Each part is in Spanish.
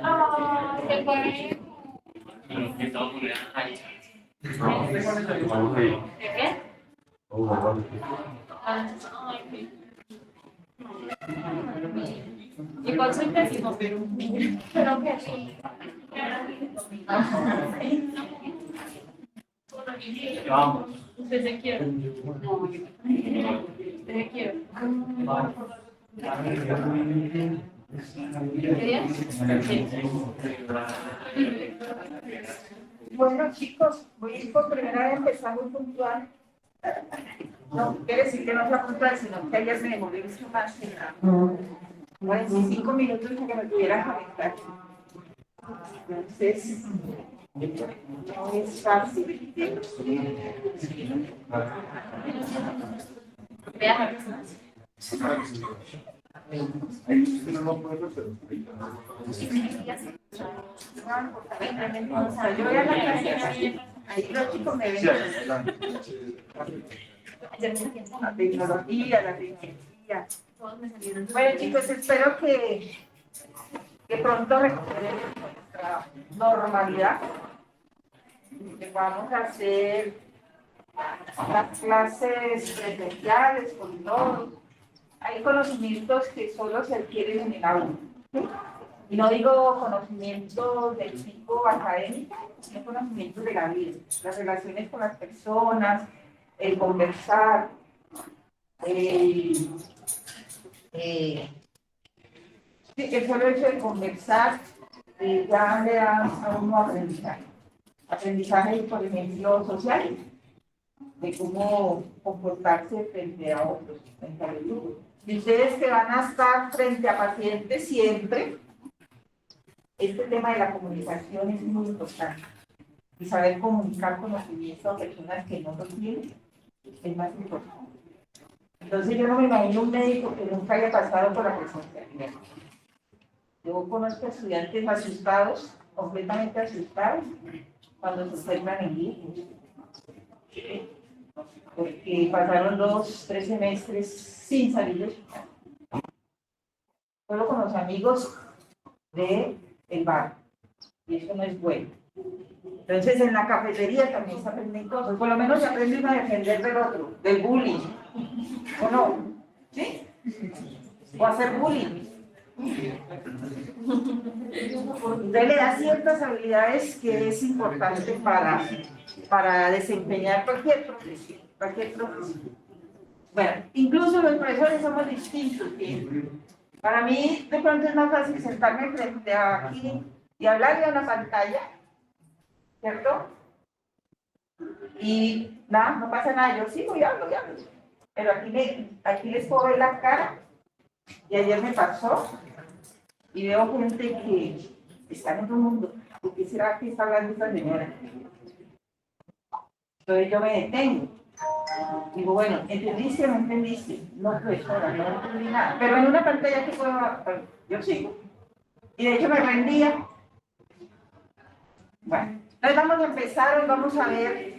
Oh, qué bueno. ¿De qué? Igual soy pésimo, pero que sí. Vamos. Desde quiero. Desde quiero. Bueno, chicos, voy a ir por primera vez empezando puntual. No quiere decir que no sea puntual, sino que ayer me demoré mucho más. 45 minutos para que me pudiera conectar. Entonces, no es fácil. Vean. Yo voy a la clase. Ahí los chicos me ven. La tecnología. Bueno, chicos, espero que pronto recuperemos nuestra normalidad. Que vamos a hacer las clases presenciales con todos. Hay conocimientos que solo se adquieren en el aula. Y no digo conocimientos del tipo académico, sino conocimientos de la vida, las relaciones con las personas, el conversar, el solo hecho de conversar ya le da a uno aprendizaje. Aprendizaje, por ejemplo, social, de cómo comportarse frente a otros, frente al grupo. Y ustedes que van a estar frente a pacientes siempre, este tema de la comunicación es muy importante. Y saber comunicar conocimiento a personas que no lo tienen es más importante. Entonces yo no me imagino un médico que nunca haya pasado por la presencialidad. Yo conozco estudiantes asustados, completamente asustados, cuando se enferman en línea. Porque pasaron 2, 3 semestres sin salir de su casa. Solo con los amigos del bar. Y eso no es bueno. Entonces en la cafetería también se aprenden cosas. Por lo menos se aprenden a defender del otro, del bullying. ¿O no? ¿Sí? O hacer bullying. Usted le da ciertas habilidades que es importante para desempeñar cualquier profesión. Bueno, incluso los profesores somos distintos. Para mí, de pronto es más fácil sentarme frente a aquí y hablarle a una pantalla, ¿cierto? Y nada, no pasa nada, yo sigo y hablo. Pero aquí les puedo ver la cara. Y ayer me pasó y veo gente que está en otro mundo. ¿Por qué será que está hablando esta señora? Entonces yo me detengo. Digo, bueno, ¿entendiste o no entendiste? No, profesora, no entendí nada. Pero en una pantalla que puedo, yo sigo. Y de hecho me rendía. Bueno, entonces vamos a empezar, hoy vamos a ver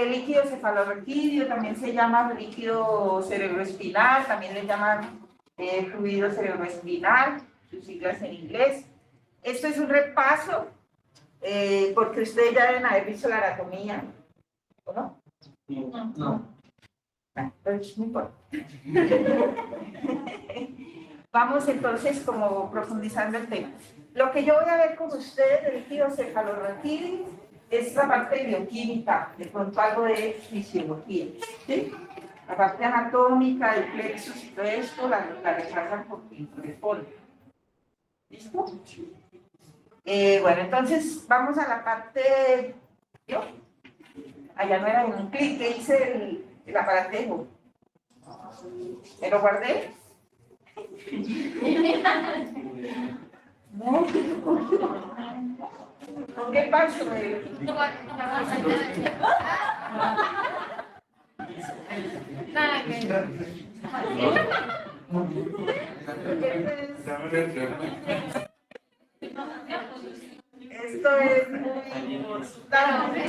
líquido cefalorraquídeo, también se llama líquido cerebroespinal, también le llaman fluido cerebroespinal, sus siglas en inglés. Esto es un repaso, porque ustedes ya deben haber visto la anatomía, ¿o no? No. Pues no importa. Vamos entonces como profundizando el tema. Lo que yo voy a ver con ustedes del líquido cefalorraquídeo es la parte de bioquímica, de pronto algo de fisiología, ¿sí? La parte anatómica, del plexus y todo esto la repasan por quien corresponde. ¿Listo? Bueno, entonces vamos a la parte. ¿Yo? Allá no era en un clic que hice el aparatejo. ¿Me lo guardé? No. ¿Con qué paso? Nada que Esto es muy importante.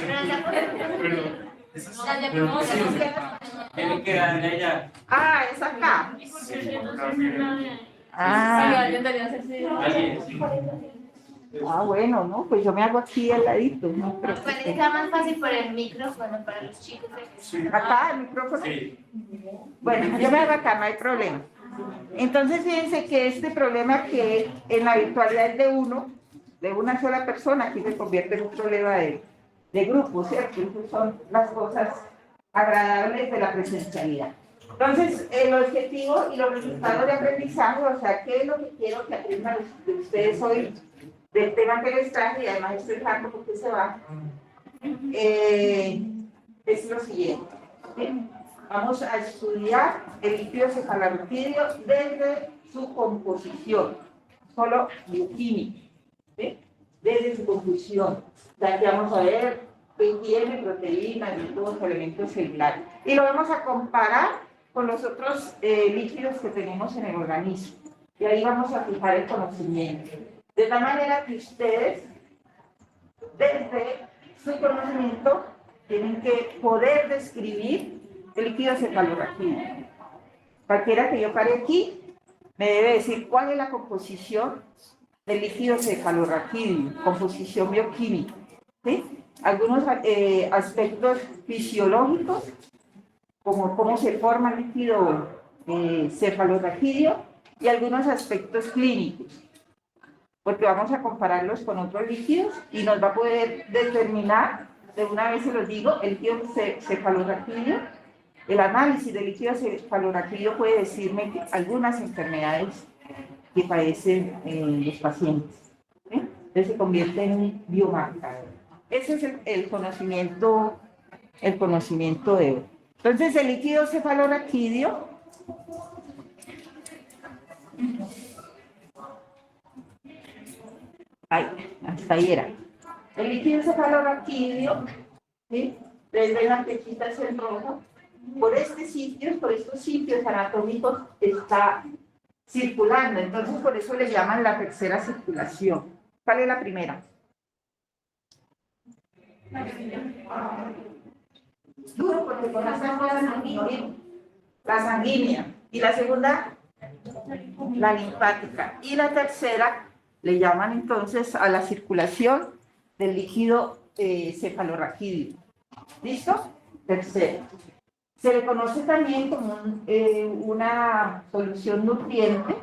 Tiene que darle allá. Ah, es acá. Ah, alguien debería hacer sí. bueno, ¿no? Pues yo me hago aquí al ladito, ¿no? Pero, Pues está más fácil por el micrófono para los chicos. acá el micrófono. Bueno, yo me hago acá, no hay problema. Entonces, fíjense que este problema que en la virtualidad es de una sola persona, aquí se convierte en un problema de grupo, ¿cierto? Esas son las cosas agradables de la presencialidad. Entonces, el objetivo y los resultados de aprendizaje, o sea, ¿qué es lo que quiero que aprendan de ustedes hoy del tema que les traje? Y además estoy dejando porque se va. Es lo siguiente. ¿Sí? Vamos a estudiar el líquido cefalorraquídeo desde su composición, solo bioquímica, ¿sí? Desde su composición. Ya que vamos a ver qué tiene proteínas, todos los elementos celulares. Y lo vamos a comparar con los otros líquidos que tenemos en el organismo. Y ahí vamos a fijar el conocimiento. De tal manera que ustedes, desde su conocimiento, tienen que poder describir el líquido cefalorraquídeo. Cualquiera que yo pare aquí me debe decir cuál es la composición del líquido cefalorraquídeo, composición bioquímica, ¿sí? Algunos aspectos fisiológicos, como cómo se forma el líquido cefalorraquídeo, y algunos aspectos clínicos, porque vamos a compararlos con otros líquidos y nos va a poder determinar, de una vez se los digo, el líquido cefalorraquídeo. El análisis del líquido cefalorraquídeo puede decirme que algunas enfermedades que padecen los pacientes, ¿sí? Entonces se convierte en un biomarcador. Ese es el conocimiento de hoy. Entonces el líquido cefalorraquídeo hasta ahí era. El líquido cefalorraquídeo, ¿sí? Desde las flechitas en rojo, por estos sitios anatómicos está circulando, entonces por eso le llaman la tercera circulación. ¿Cuál es la primera? Duro, porque con la sanguínea. Y la segunda, la linfática. Y la tercera, le llaman entonces a la circulación del líquido cefalorraquídeo. ¿Listo? Tercero. Se le conoce también como una solución nutriente,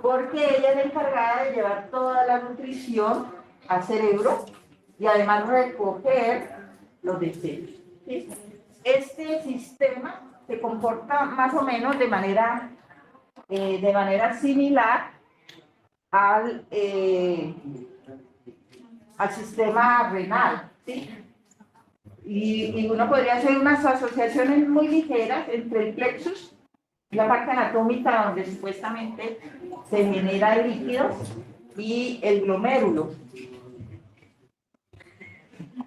porque ella es la encargada de llevar toda la nutrición al cerebro y además recoger los desechos. ¿Sí? Este sistema se comporta más o menos de manera similar al sistema renal, ¿sí? Y uno podría hacer unas asociaciones muy ligeras entre el plexus, la parte anatómica donde supuestamente se genera el líquido, y el glomérulo.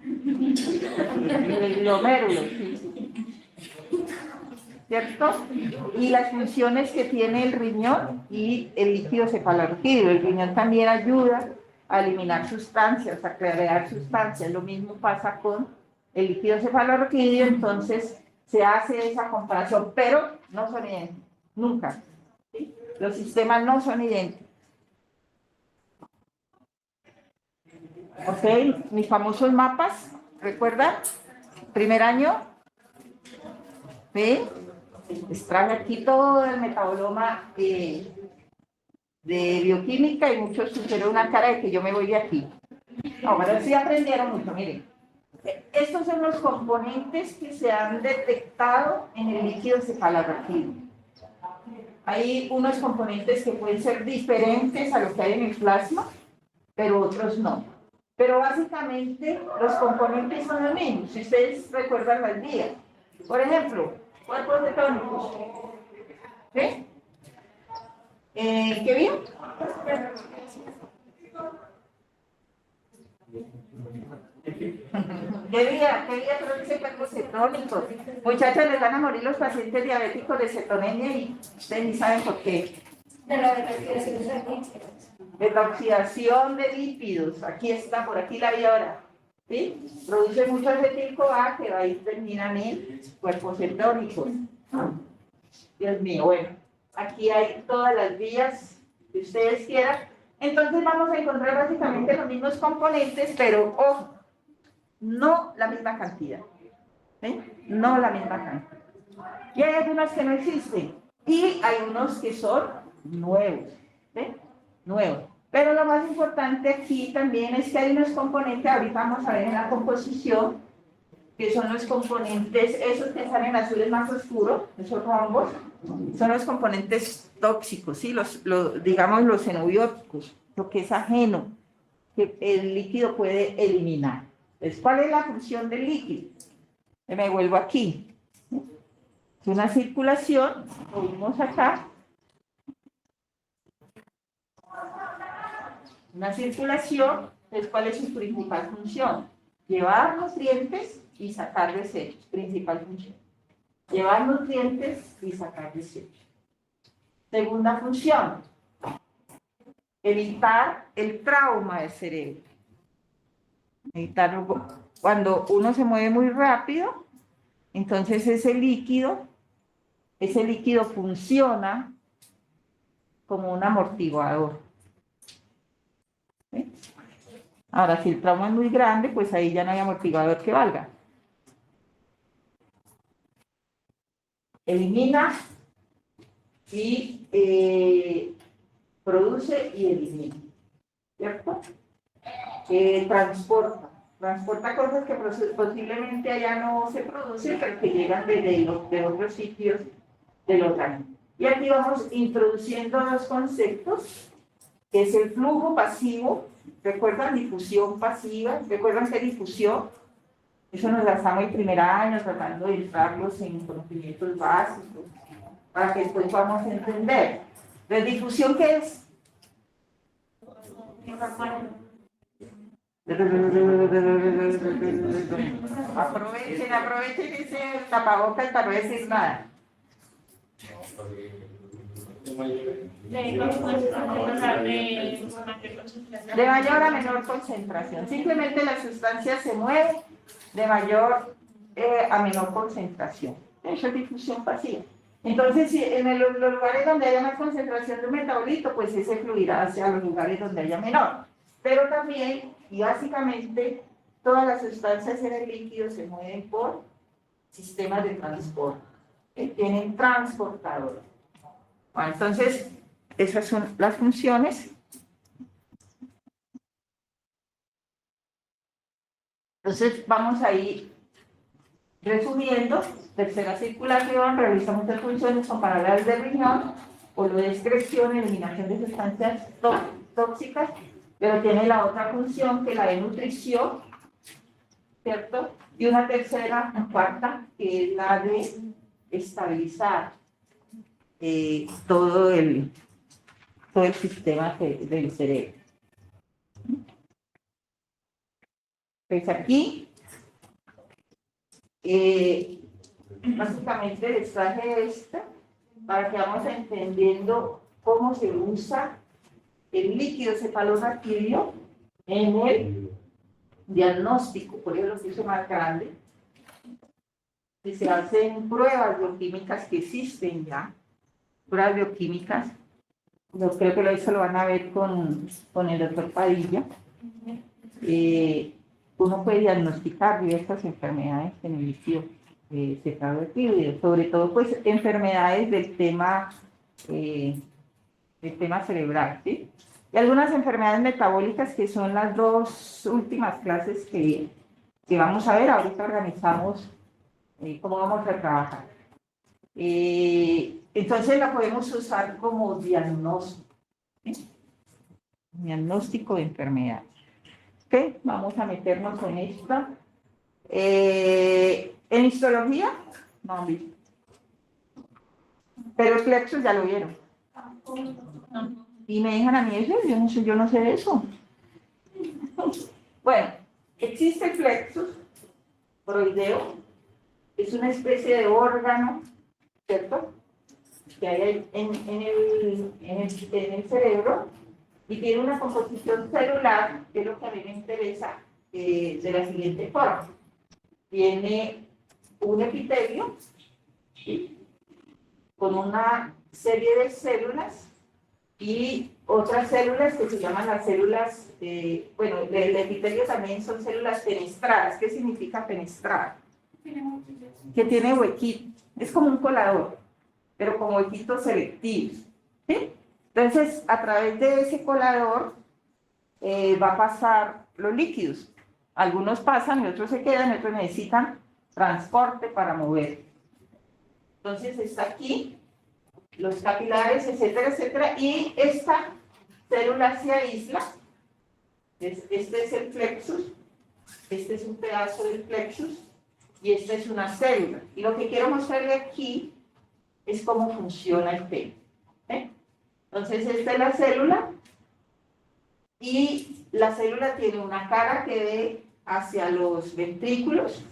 El glomérulo, ¿cierto? Y las funciones que tiene el riñón y el líquido cefalorraquídeo. El riñón también ayuda a eliminar sustancias, a crear sustancias. Lo mismo pasa con el líquido cefalorraquídeo, entonces se hace esa comparación, pero no son idénticos, nunca. ¿Sí? Los sistemas no son idénticos. Ok, mis famosos mapas, ¿recuerdan? Primer año, ¿sí? Les traje aquí todo el metaboloma de bioquímica y muchos pusieron una cara de que yo me voy de aquí. No, pero sí aprendieron mucho, miren. Estos son los componentes que se han detectado en el líquido cefalorraquídeo. Hay unos componentes que pueden ser diferentes a lo que hay en el plasma, pero otros no. Pero básicamente los componentes son los mismos, si ustedes recuerdan las vías. Por ejemplo, cuerpos cetónicos. ¿Sí? ¿Qué bien? ¿Qué día produce cuerpos cetónicos? Muchachos, les van a morir los pacientes diabéticos de cetonemia y ustedes ni saben por qué. De la oxidación de lípidos. Aquí está, por aquí la vía ahora. ¿Sí? Produce mucho acetil-CoA que ahí terminan en cuerpos cetónicos. Dios mío, bueno. aquí hay todas las vías que ustedes quieran. Entonces vamos a encontrar básicamente los mismos componentes, pero ojo, no la misma cantidad. ¿Sí? No la misma cantidad. Y hay algunos que no existen. Y hay unos que son nuevos. ¿Sí? Nuevos. Pero lo más importante aquí también es que hay unos componentes, ahorita vamos a ver en la composición, que son los componentes, esos que salen azules más oscuros, esos rombos, son los componentes tóxicos, ¿sí? Digamos los xenobióticos, lo que es ajeno, que el líquido puede eliminar. Entonces, ¿cuál es la función del líquido? Me vuelvo aquí. Es una circulación, lo vimos acá. Una circulación, entonces, ¿cuál es su principal función? Llevar nutrientes y sacar desechos, principal función. Llevar nutrientes y sacar desechos. Segunda función, evitar el trauma del cerebro. Evitar, cuando uno se mueve muy rápido, entonces ese líquido funciona como un amortiguador. ¿Sí? Ahora, si el trauma es muy grande, pues ahí ya no hay amortiguador que valga. Elimina y produce y elimina. ¿Cierto? Transporta cosas que posiblemente allá no se producen, pero que llegan de otros sitios del organismo. Y aquí vamos introduciendo los conceptos, que es el flujo pasivo. ¿Recuerdan difusión pasiva? ¿Recuerdan qué difusión? Eso nos la estamos en primer año tratando de entrarlos en conocimientos básicos, para que después podamos entender. ¿La difusión qué es? Aprovechen ese tapabocas para no decir nada. De mayor a menor concentración. Simplemente la sustancia se mueve de mayor a menor concentración. Eso es difusión pasiva. Entonces, si en los lugares donde haya más concentración de un metabolito, pues ese fluirá hacia los lugares donde haya menor. Pero también, y básicamente, todas las sustancias en el líquido se mueven por sistemas de transporte, que tienen transportadores. Bueno, entonces, esas son las funciones. Entonces, vamos a ir resumiendo. Tercera circulación, realizamos las funciones comparables del riñón, o lo de excreción, eliminación de sustancias tóxicas, pero tiene la otra función que la de nutrición, ¿cierto? Y una tercera, una cuarta, que es la de estabilizar todo el sistema del cerebro. Pues aquí, básicamente les traje esta para que vamos entendiendo cómo se usa el líquido cefalorraquídeo en el diagnóstico, por eso lo hizo más grande. Si se hacen pruebas bioquímicas que existen ya, pruebas bioquímicas, yo creo que eso lo van a ver con el doctor Padilla. Uno puede diagnosticar diversas enfermedades en el líquido cefalorraquídeo, sobre todo pues enfermedades del tema cerebral, ¿sí? Y algunas enfermedades metabólicas que son las dos últimas clases que vamos a ver. Ahorita organizamos cómo vamos a trabajar. Entonces la podemos usar como diagnóstico, ¿sí? Diagnóstico de enfermedad. Ok, vamos a meternos en esta. En histología, no han visto. Pero el plexus ya lo vieron. Y me dejan a mí eso, yo no sé de eso. Bueno, existe el plexus poroideo, es una especie de órgano, ¿cierto? Que hay en el cerebro, y tiene una composición celular, que es lo que a mí me interesa, de la siguiente forma. Tiene un epitelio, ¿sí? Con una serie de células y otras células que se llaman las células, bueno, el epitelio también son células fenestradas. ¿Qué significa fenestrada? Que tiene huequito, es como un colador, pero con huequitos selectivos, ¿sí? Entonces, a través de ese colador va a pasar los líquidos. Algunos pasan y otros se quedan, y otros necesitan transporte para mover. Entonces está aquí, los capilares, etcétera, etcétera, y esta célula se aísla. Este es el plexus, este es un pedazo del plexus, y esta es una célula. Y lo que quiero mostrarle aquí es cómo funciona el pelo. Entonces esta es la célula, y la célula tiene una cara que ve hacia los ventrículos,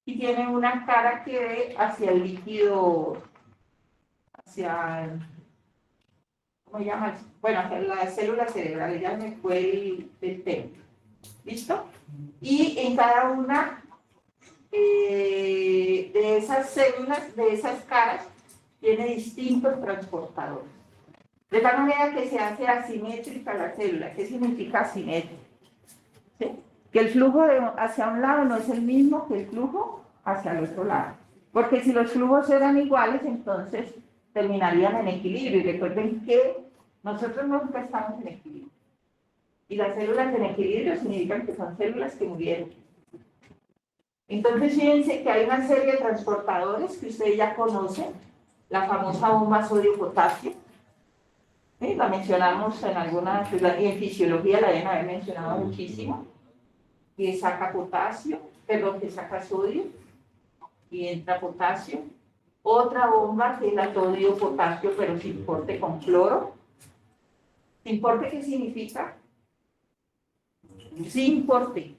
y tiene una cara que ve hacia el líquido, hacia, ¿cómo se llama? Bueno, hacia la célula cerebral, ya me fue el tema. ¿Listo? Y en cada una de esas células, de esas caras, tiene distintos transportadores. De tal manera que se hace asimétrica la célula. ¿Qué significa asimétrica? ¿Sí? Que el flujo hacia un lado no es el mismo que el flujo hacia el otro lado. Porque si los flujos eran iguales, entonces terminarían en equilibrio. Y recuerden que nosotros nunca estamos en equilibrio. Y las células en equilibrio significan que son células que murieron. Entonces, fíjense que hay una serie de transportadores que ustedes ya conocen. La famosa bomba sodio-potasio. ¿Sí? La mencionamos en algunas, en fisiología la deben haber mencionado muchísimo. Que saca potasio, perdón, que saca sodio y entra potasio. Otra bomba que es la sodio-potasio, pero sin porte con cloro. ¿Sin porte qué significa? Sin porte.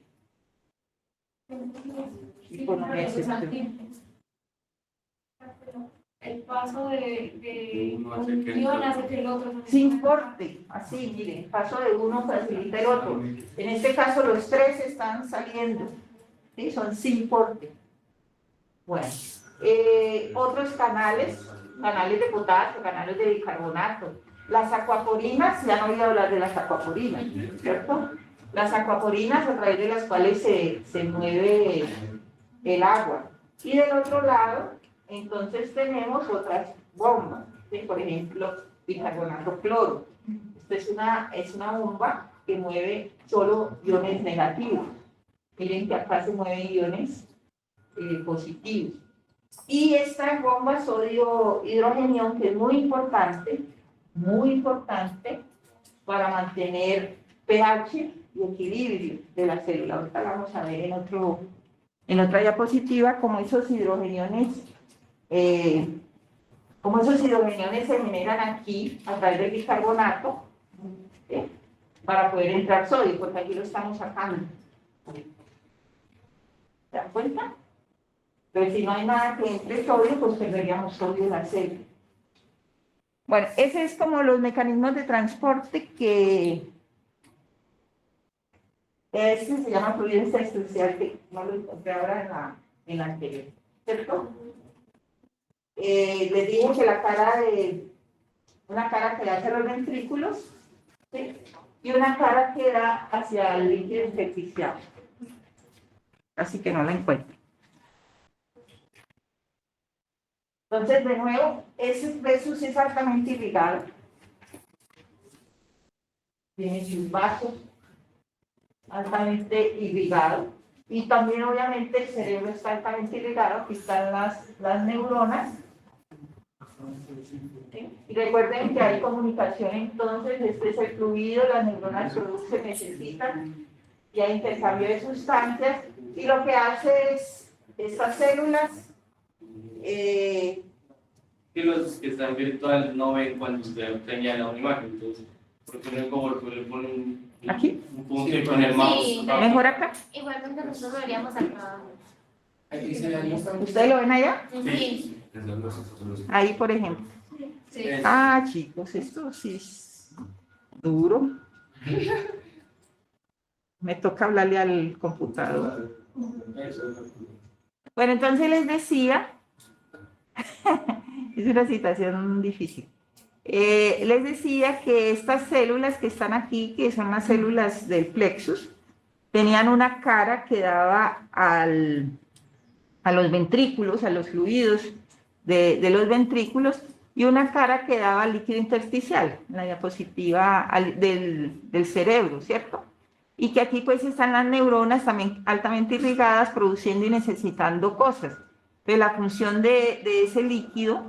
Y con el paso de un ion hace que el otro... Sin porte, así, miren, paso de uno facilita el otro. En este caso los tres están saliendo, ¿sí? Son sin porte. Bueno, otros canales de potasio, canales de bicarbonato. Las acuaporinas, ya no voy a hablar de las acuaporinas, ¿cierto? Las acuaporinas a través de las cuales se mueve el agua. Y del otro lado, entonces tenemos otras bombas, ¿sí? Por ejemplo, bicarbonato cloro. Esta es una bomba que mueve solo iones negativos. Miren que acá se mueven iones positivos. Y esta bomba sodio-hidrogenión, que es muy importante para mantener pH y equilibrio de la célula. Ahorita vamos a ver en otra diapositiva cómo esos hidrogeniones se generan aquí a través del bicarbonato, ¿sí? Para poder entrar sodio, porque aquí lo estamos sacando. ¿Se dan cuenta? Pero si no hay nada que entre sodio, pues perderíamos sodio en la célula. Bueno, ese es como los mecanismos de transporte que este se llama fluido esencial, que no lo encontré ahora en la anterior, ¿cierto? Les dije que una cara que da hacia los ventrículos, ¿sí? Y una cara que da hacia el líquido intersticial. Así que no la encuentro. Entonces, de nuevo, ese plexus es altamente irrigado. Tiene sus vasos altamente irrigado. Y también, obviamente, el cerebro está altamente irrigado. Aquí están las neuronas. ¿Sí? Y recuerden que hay comunicación, entonces, este es el fluido, las neuronas producen, necesitan, y hay intercambio de sustancias. Y lo que hace es, estas células, que los que están virtual no ven cuando usted señala una imagen, entonces, porque no es como que le ponen ¿aquí? un punto y con el mouse. Sí, ¿Mejor acá? igualmente nosotros lo veríamos acá. ¿Ustedes lo ven allá? Sí. Ahí, por ejemplo. Sí. Ah, chicos, esto sí es duro. Me toca hablarle al computador. Bueno, entonces les decía Es una situación difícil. Les decía que estas células que están aquí, que son las células del plexus, tenían una cara que daba a los ventrículos, a los fluidos de los ventrículos, y una cara que daba al líquido intersticial, la diapositiva del cerebro, ¿cierto? Y que aquí pues están las neuronas también altamente irrigadas, produciendo y necesitando cosas. Pero la función de ese líquido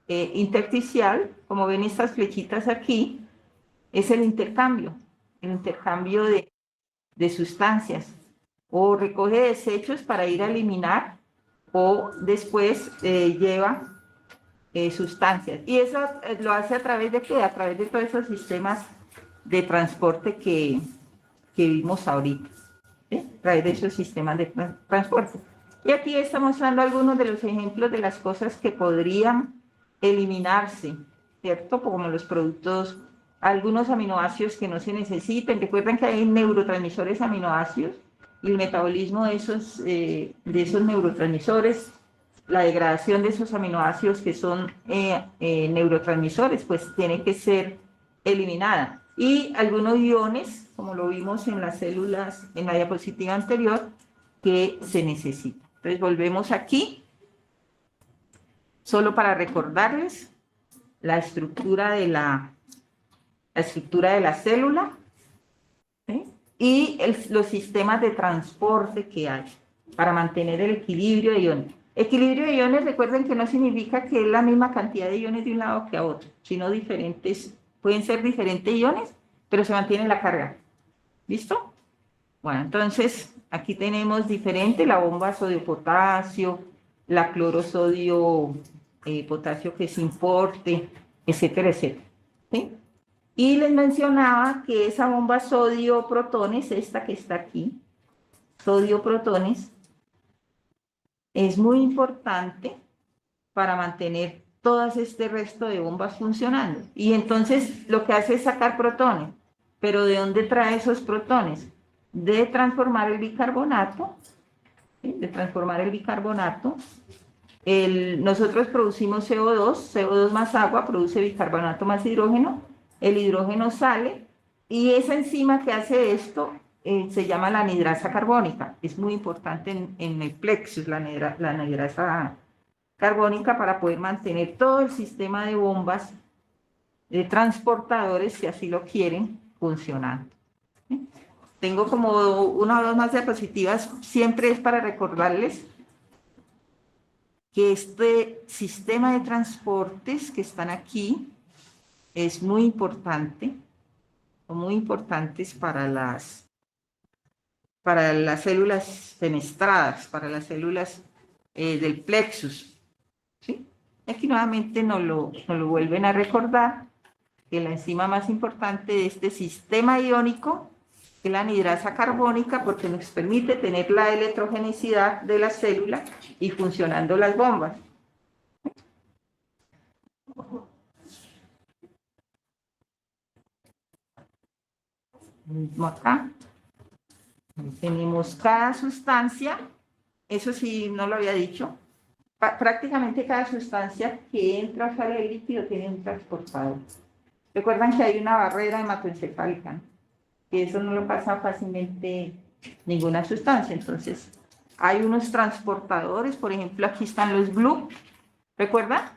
intersticial, como ven estas flechitas aquí, es el intercambio de sustancias, o recoge desechos para ir a eliminar, o después lleva sustancias. Y eso lo hace a través de ¿qué? A través de todos esos sistemas de transporte que vimos ahorita, ¿sí? A través de esos sistemas de transporte. Y aquí está mostrando algunos de los ejemplos de las cosas que podrían eliminarse, ¿cierto? Como los productos, algunos aminoácidos que no se necesiten. Recuerden que hay neurotransmisores aminoácidos y el metabolismo de esos neurotransmisores, la degradación de esos aminoácidos que son neurotransmisores, pues tiene que ser eliminada. Y algunos iones, como lo vimos en las células, en la diapositiva anterior, que se necesitan. Entonces volvemos aquí, solo para recordarles la estructura de la célula, ¿sí? Y los sistemas de transporte que hay para mantener el equilibrio de iones. Equilibrio de iones, recuerden que no significa que es la misma cantidad de iones de un lado que a otro, sino diferentes, pueden ser diferentes iones, pero se mantiene la carga. ¿Listo? Bueno, entonces aquí tenemos diferente la bomba sodio-potasio, la cloro-sodio potasio que se importe, etcétera, etcétera. ¿Sí? Y les mencionaba que esa bomba sodio-protones, esta que está aquí, sodio-protones, es muy importante para mantener todo este resto de bombas funcionando. Y entonces lo que hace es sacar protones. ¿Pero de dónde trae esos protones? De transformar el bicarbonato, ¿sí? De transformar el bicarbonato. Nosotros producimos CO2 más agua, produce bicarbonato más hidrógeno, el hidrógeno sale, y esa enzima que hace esto se llama la anidrasa carbónica. Es muy importante en el plexus, la anidrasa carbónica, para poder mantener todo el sistema de bombas de transportadores, si así lo quieren, funcionando. ¿Sí? Tengo como una o dos más diapositivas, siempre es para recordarles que este sistema de transportes que están aquí es muy importante, son muy importantes para las células fenestradas, para las células del plexus, ¿sí? Aquí nuevamente nos lo vuelven a recordar, que la enzima más importante de este sistema iónico es la anidrasa carbónica, porque nos permite tener la electrogenicidad de la célula y funcionando las bombas. Acá tenemos cada sustancia, eso sí no lo había dicho, prácticamente cada sustancia que entra o sale del líquido tiene un transportador. Recuerdan que hay una barrera hematoencefálica, ¿no? Que eso no lo pasa fácilmente ninguna sustancia. Entonces, hay unos transportadores, por ejemplo, aquí están los GLU, ¿recuerdan?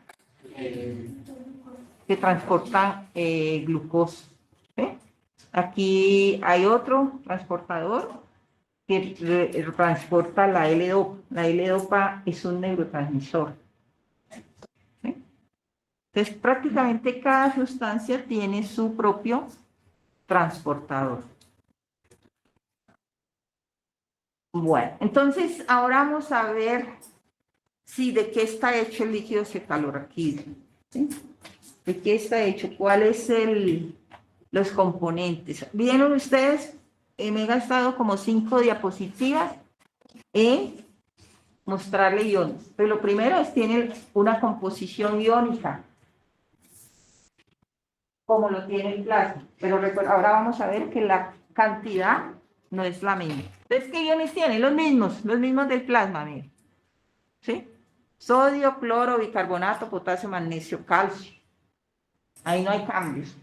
Que transportan glucosa. ¿Sí? Aquí hay otro transportador que transporta la L-Dopa. La L-Dopa es un neurotransmisor. ¿Sí? Entonces, prácticamente cada sustancia tiene su propio transportador. Bueno, entonces ahora vamos a ver si de qué está hecho el líquido cefalorraquídeo, ¿sí? ¿De qué está hecho? ¿Cuáles son los componentes? ¿Vieron ustedes? Me he gastado como 5 diapositivas en mostrarle iones. Pero lo primero es tiene una composición iónica, como lo tiene el plasma. Pero ahora vamos a ver que la cantidad no es la misma. Entonces, ¿qué iones tiene? Los mismos del plasma, miren. ¿Sí? Sodio, cloro, bicarbonato, potasio, magnesio, calcio. Ahí no hay cambios.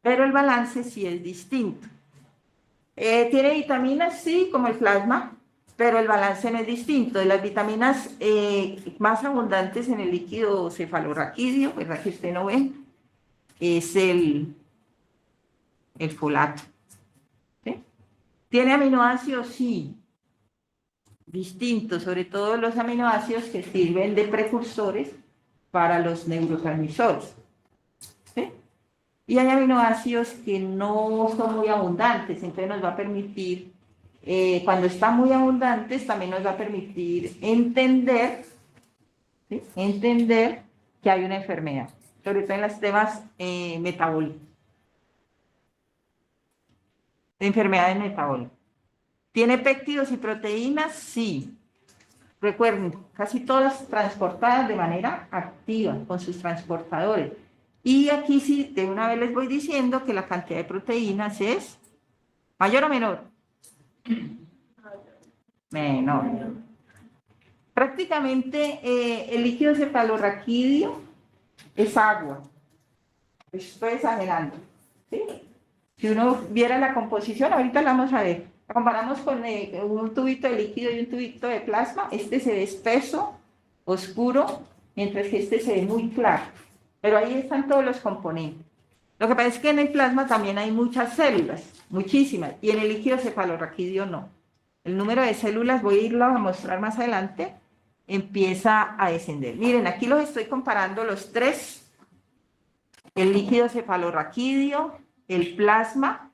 Pero el balance sí es distinto. Tiene vitaminas, sí, como el plasma, pero el balance no es distinto. De las vitaminas más abundantes en el líquido cefalorraquídeo, ¿verdad que usted no ve? Es el folato. ¿Sí? ¿Tiene aminoácidos? Sí, distintos, sobre todo los aminoácidos que sirven de precursores para los neurotransmisores. ¿Sí? Y hay aminoácidos que no son muy abundantes, entonces nos va a permitir, cuando están muy abundantes, también nos va a permitir entender, ¿sí? Entender que hay una enfermedad, sobre todo en los temas metabólicos, de enfermedades metabólicas. ¿Tiene péptidos y proteínas? Sí. Recuerden, casi todas transportadas de manera activa, con sus transportadores. Y aquí sí, de una vez les voy diciendo que la cantidad de proteínas es mayor o menor. Menor. Prácticamente el líquido cefalorraquídeo es agua. Estoy exagerando. ¿Sí? Si uno viera la composición, ahorita la vamos a ver. La comparamos con un tubito de líquido y un tubito de plasma. Este se ve espeso, oscuro, mientras que este se ve muy claro. Pero ahí están todos los componentes. Lo que pasa es que en el plasma también hay muchas células, muchísimas, y en el líquido cefalorraquídeo no. El número de células, voy a irlo a mostrar más adelante, empieza a descender. Miren, aquí los estoy comparando los tres, el líquido cefalorraquídeo, el plasma.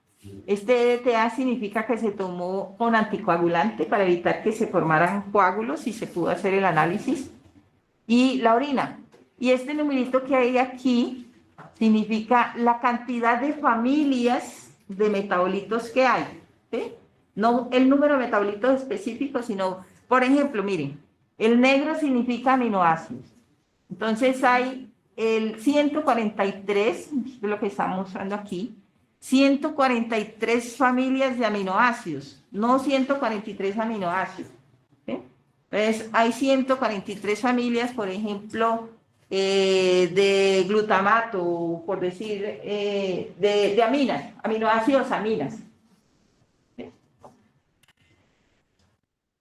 Este EDTA significa que se tomó con anticoagulante para evitar que se formaran coágulos y se pudo hacer el análisis. Y la orina. Y este numerito que hay aquí significa la cantidad de familias de metabolitos que hay. ¿Sí? No el número de metabolitos específicos, sino, por ejemplo, miren, el negro significa aminoácidos. Entonces hay el 143, es lo que estamos mostrando aquí, 143 familias de aminoácidos, no 143 aminoácidos. ¿Sí? Entonces hay 143 familias, por ejemplo, de glutamato, por decir, de aminas, aminoácidos aminas. ¿Sí?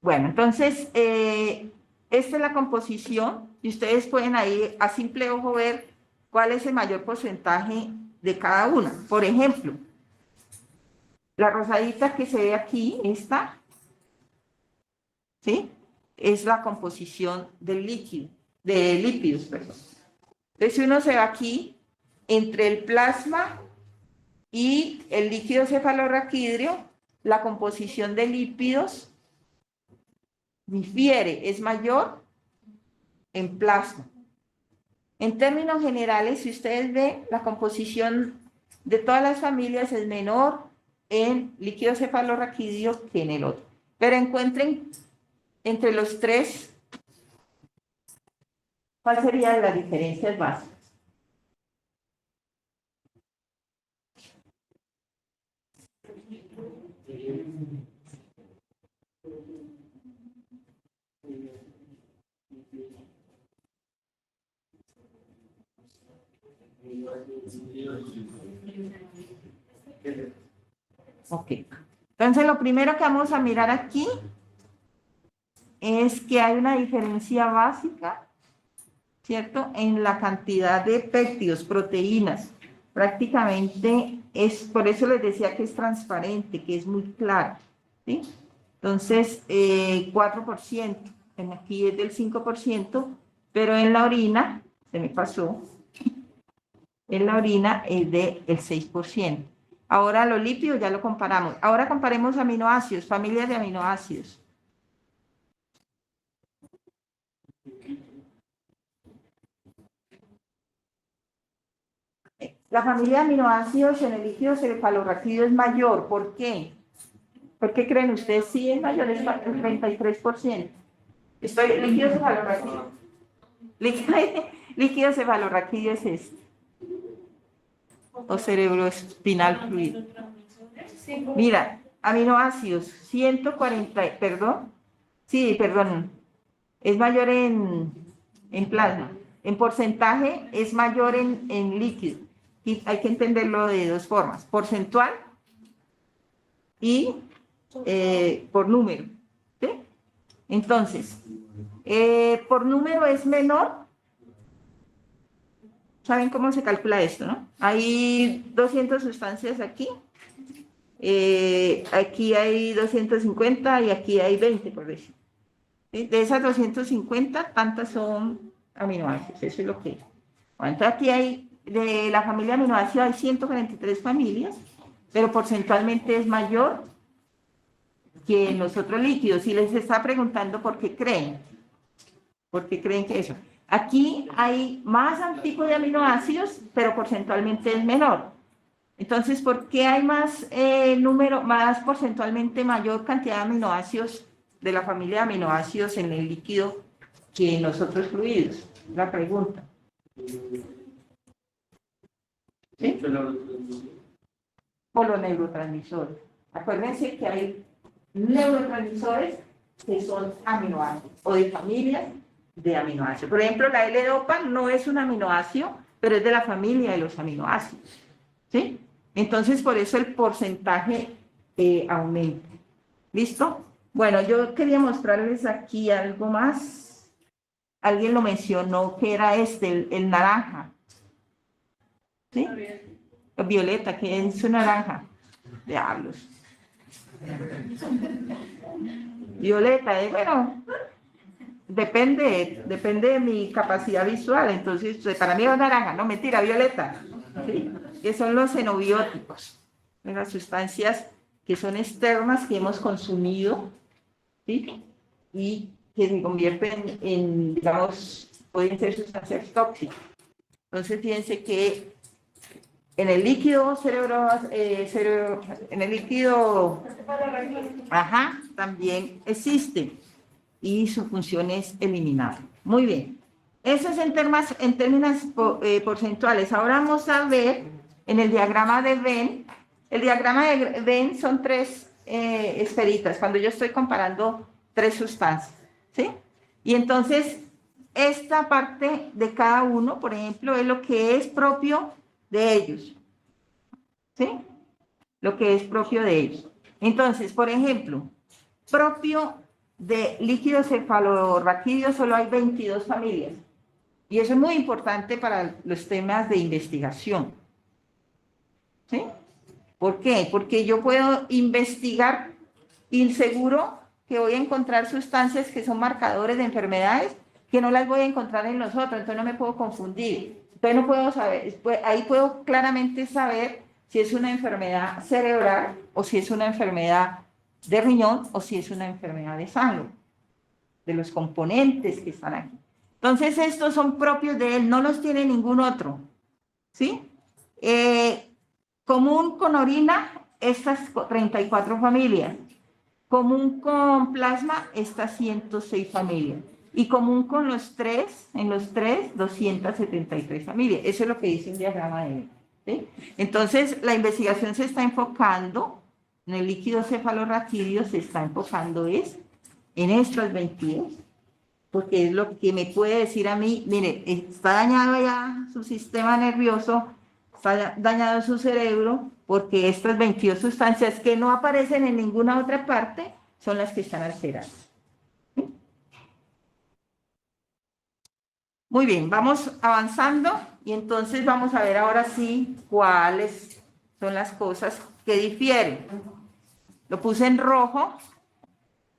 Bueno, entonces, esta es la composición y ustedes pueden ahí a simple ojo ver cuál es el mayor porcentaje de cada una. Por ejemplo, la rosadita que se ve aquí, esta, ¿sí? Es la composición del líquido, de lípidos, perdón. Entonces, si uno se va aquí, entre el plasma y el líquido cefalorraquídeo, la composición de lípidos difiere, es mayor en plasma. En términos generales, si ustedes ven, la composición de todas las familias es menor en líquido cefalorraquídeo que en el otro. Pero encuentren entre los tres, ¿cuál serían las diferencias básicas? Ok. Entonces, lo primero que vamos a mirar aquí es que hay una diferencia básica, ¿cierto? En la cantidad de péptidos, proteínas. Prácticamente es, por eso les decía que es transparente, que es muy claro, ¿sí? Entonces, 4%, aquí es del 5%, pero en la orina, se me pasó, en la orina es del 6%. Ahora los lípidos ya lo comparamos. Ahora comparemos aminoácidos, familias de aminoácidos. La familia de aminoácidos en el líquido cefalorraquídeo es mayor. ¿Por qué? ¿Por qué creen ustedes? Sí, es mayor, es el 33%. Líquido cefalorraquídeo. Líquido cefalorraquídeo es este. O cerebroespinal fluido. Mira, aminoácidos, 140, perdón. Sí, perdón. Es mayor en en plasma. En porcentaje es mayor en líquido. Y hay que entenderlo de dos formas, porcentual y por número. ¿Sí? Entonces, por número es menor. ¿Saben cómo se calcula esto, no? Hay 200 sustancias aquí. Aquí hay 250 y aquí hay 20, por decir. ¿Sí? De esas 250, tantas son aminoácidos. Eso es lo que es. Bueno, entonces aquí hay, de la familia aminoácidos hay 143 familias, pero porcentualmente es mayor que en los otros líquidos. Y les está preguntando por qué creen. ¿Por qué creen que eso? Aquí hay más tipos de aminoácidos, pero porcentualmente es menor. Entonces, ¿por qué hay más más porcentualmente mayor cantidad de aminoácidos de la familia de aminoácidos en el líquido que en los otros fluidos? La pregunta. ¿Sí? Por los neurotransmisores. Acuérdense que hay neurotransmisores que son aminoácidos o de familias de aminoácidos. Por ejemplo, la L-Dopa no es un aminoácido, pero es de la familia de los aminoácidos. ¿Sí? Entonces, por eso el porcentaje aumenta. ¿Listo? Bueno, yo quería mostrarles aquí algo más. Alguien lo mencionó, que era el naranja. ¿Sí? Violeta, que es su naranja. Diablos. Violeta, bueno, depende de mi capacidad visual. Entonces, para mí es naranja, no, mentira, violeta. ¿Sí? Que son los xenobióticos, las sustancias que son externas que hemos consumido, ¿sí? Y que se convierten en, digamos, pueden ser sustancias tóxicas. Entonces, fíjense que en el líquido en el líquido, también existe y su función es eliminar. Muy bien. Eso es en términos porcentuales. Ahora vamos a ver en el diagrama de Venn. El diagrama de Venn son tres esferitas, cuando yo estoy comparando tres sustancias, ¿sí? Y entonces, esta parte de cada uno, por ejemplo, es lo que es propio de ellos, ¿sí? Lo que es propio de ellos. Entonces, por ejemplo, propio de líquido cefalorraquídeo solo hay 22 familias. Y eso es muy importante para los temas de investigación. ¿Sí? ¿Por qué? Porque yo puedo investigar y seguro que voy a encontrar sustancias que son marcadores de enfermedades que no las voy a encontrar en los otros, entonces no me puedo confundir. Entonces no puedo saber, ahí puedo claramente saber si es una enfermedad cerebral o si es una enfermedad de riñón o si es una enfermedad de sangre, de los componentes que están aquí. Entonces, estos son propios de él, no los tiene ningún otro, ¿sí? Común con orina, estas 34 familias. Común con plasma, estas 106 familias. Y común con los tres, en los tres, 273 familias. Eso es lo que dice un diagrama de él, ¿sí? Entonces, la investigación se está enfocando, en el líquido cefalorraquídeo se está enfocando en estas 22. Porque es lo que me puede decir a mí, mire, está dañado ya su sistema nervioso, está dañado su cerebro, porque estas 22 sustancias que no aparecen en ninguna otra parte son las que están alteradas. ¿Sí? Muy bien, vamos avanzando y entonces vamos a ver ahora sí cuáles son las cosas que difieren. Lo puse en rojo,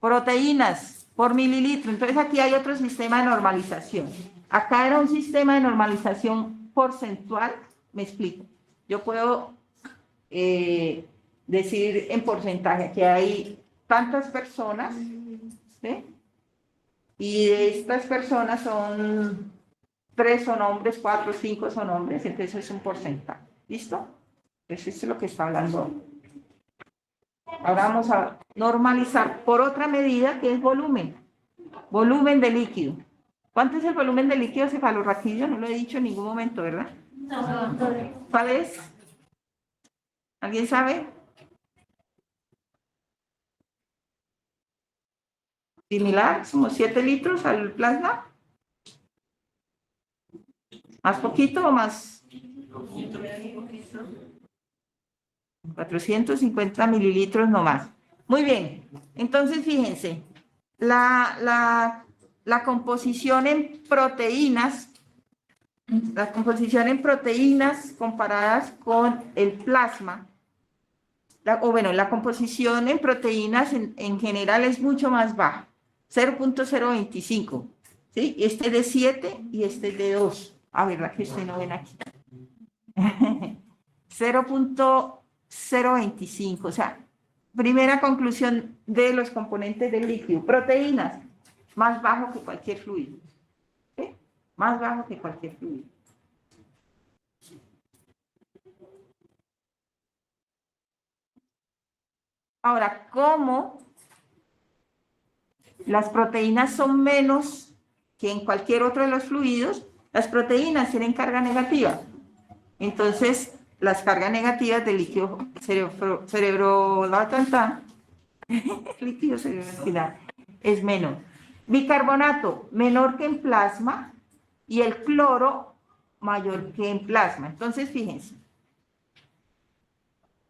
proteínas por mililitro. Entonces aquí hay otro sistema de normalización. Acá era un sistema de normalización porcentual. Me explico. Yo puedo decir en porcentaje que hay tantas personas, ¿sí? Y de estas personas son 3 son hombres, 4, 5 son hombres, entonces es un porcentaje. ¿Listo? Entonces eso es lo que está hablando. Ahora vamos a normalizar por otra medida que es volumen. Volumen de líquido. ¿Cuánto es el volumen de líquido cefalorraquídeo? No lo he dicho en ningún momento, ¿verdad? No. ¿Cuál es? ¿Alguien sabe? Similar, como 7 litros al plasma. ¿Más poquito o más? 450 mililitros nomás. Muy bien. Entonces, fíjense, la composición en proteínas, comparadas con el plasma, la composición en proteínas en general es mucho más baja, 0.025, ¿sí? Este es de 7 y este es de 2. A ver, la que usted no ven aquí. 0.025, o sea, primera conclusión de los componentes del líquido. Proteínas, más bajo que cualquier fluido. ¿Sí? Más bajo que cualquier fluido. Ahora, ¿cómo las proteínas son menos que en cualquier otro de los fluidos? Las proteínas tienen carga negativa. Entonces, las cargas negativas del líquido líquido cerebroespinal es menor. Bicarbonato, menor que en plasma, y el cloro, mayor que en plasma. Entonces, fíjense,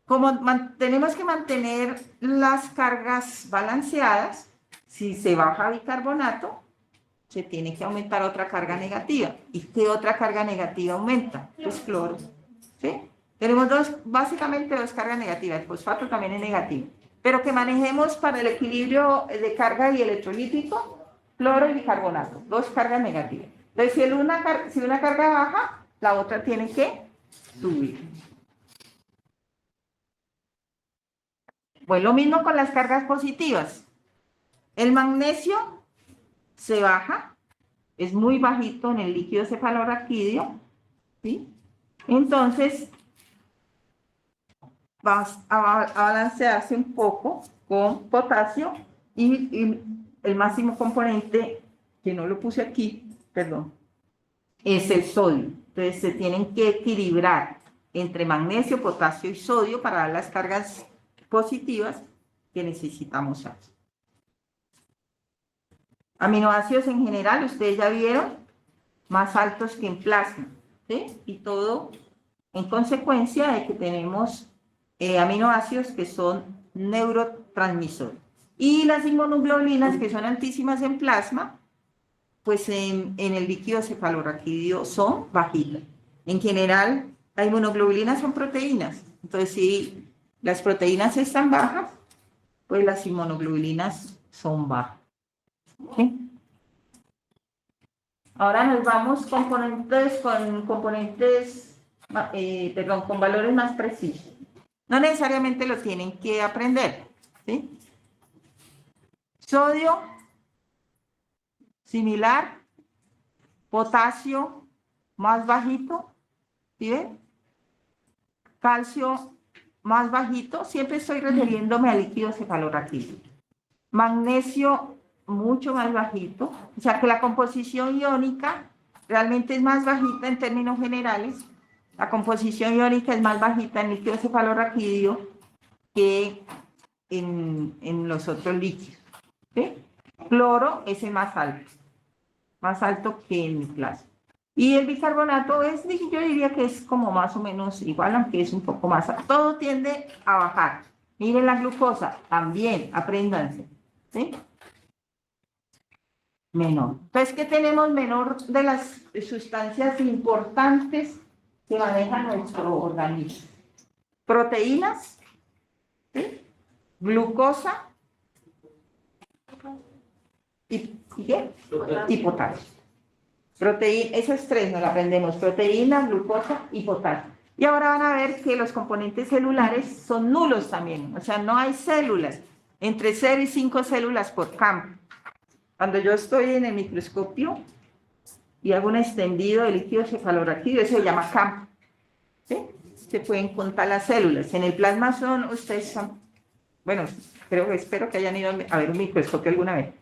como tenemos que mantener las cargas balanceadas, si se baja bicarbonato, se tiene que aumentar otra carga negativa. ¿Y qué otra carga negativa aumenta? Pues cloro. ¿Sí? Tenemos básicamente dos cargas negativas. El fosfato también es negativo. Pero que manejemos para el equilibrio de carga y electrolítico, cloro y bicarbonato. Dos cargas negativas. Entonces, si una carga baja, la otra tiene que subir. Pues lo mismo con las cargas positivas. El magnesio se baja, es muy bajito en el líquido cefalorraquídeo, ¿sí? Entonces, va a balancearse un poco con potasio y el máximo componente, que no lo puse aquí, perdón, es el sodio. Entonces, se tienen que equilibrar entre magnesio, potasio y sodio para dar las cargas positivas que necesitamos hacer. Aminoácidos en general, ustedes ya vieron, más altos que en plasma, ¿sí? Y todo en consecuencia de que tenemos aminoácidos que son neurotransmisores. Y las inmunoglobulinas, que son altísimas en plasma, pues en el líquido cefalorraquídeo son bajitas. En general, las inmunoglobulinas son proteínas. Entonces, si las proteínas están bajas, pues las inmunoglobulinas son bajas. ¿Sí? Ahora nos vamos con valores más precisos. No necesariamente lo tienen que aprender, ¿sí? Sodio, similar. Potasio, más bajito, ¿sí ven? Calcio, más bajito. Siempre estoy refiriéndome al líquido cefalorraquídeo. Magnesio, mucho más bajito. O sea que la composición iónica realmente es más bajita en términos generales. La composición iónica es más bajita en líquido cefalorraquídeo que en los otros líquidos. ¿Sí? Cloro es el más alto que en plasma. Y el bicarbonato yo diría que es como más o menos igual, aunque es un poco más alto. Todo tiende a bajar. Miren la glucosa, también, apréndanse. ¿Sí? Menor. Entonces, ¿qué tenemos menor de las sustancias importantes que maneja nuestro organismo? Proteínas, ¿sí? Glucosa y ¿qué? Y potasio. Esos tres nos lo aprendemos: proteína, glucosa y potasio. Y ahora van a ver que los componentes celulares son nulos también, o sea, no hay células, entre 0 y 5 células por campo. Cuando yo estoy en el microscopio y hago un extendido de líquido cefalorraquídeo, eso se llama campo. ¿Sí? Se pueden contar las células. En el plasma bueno, espero que hayan ido a ver un microscopio alguna vez.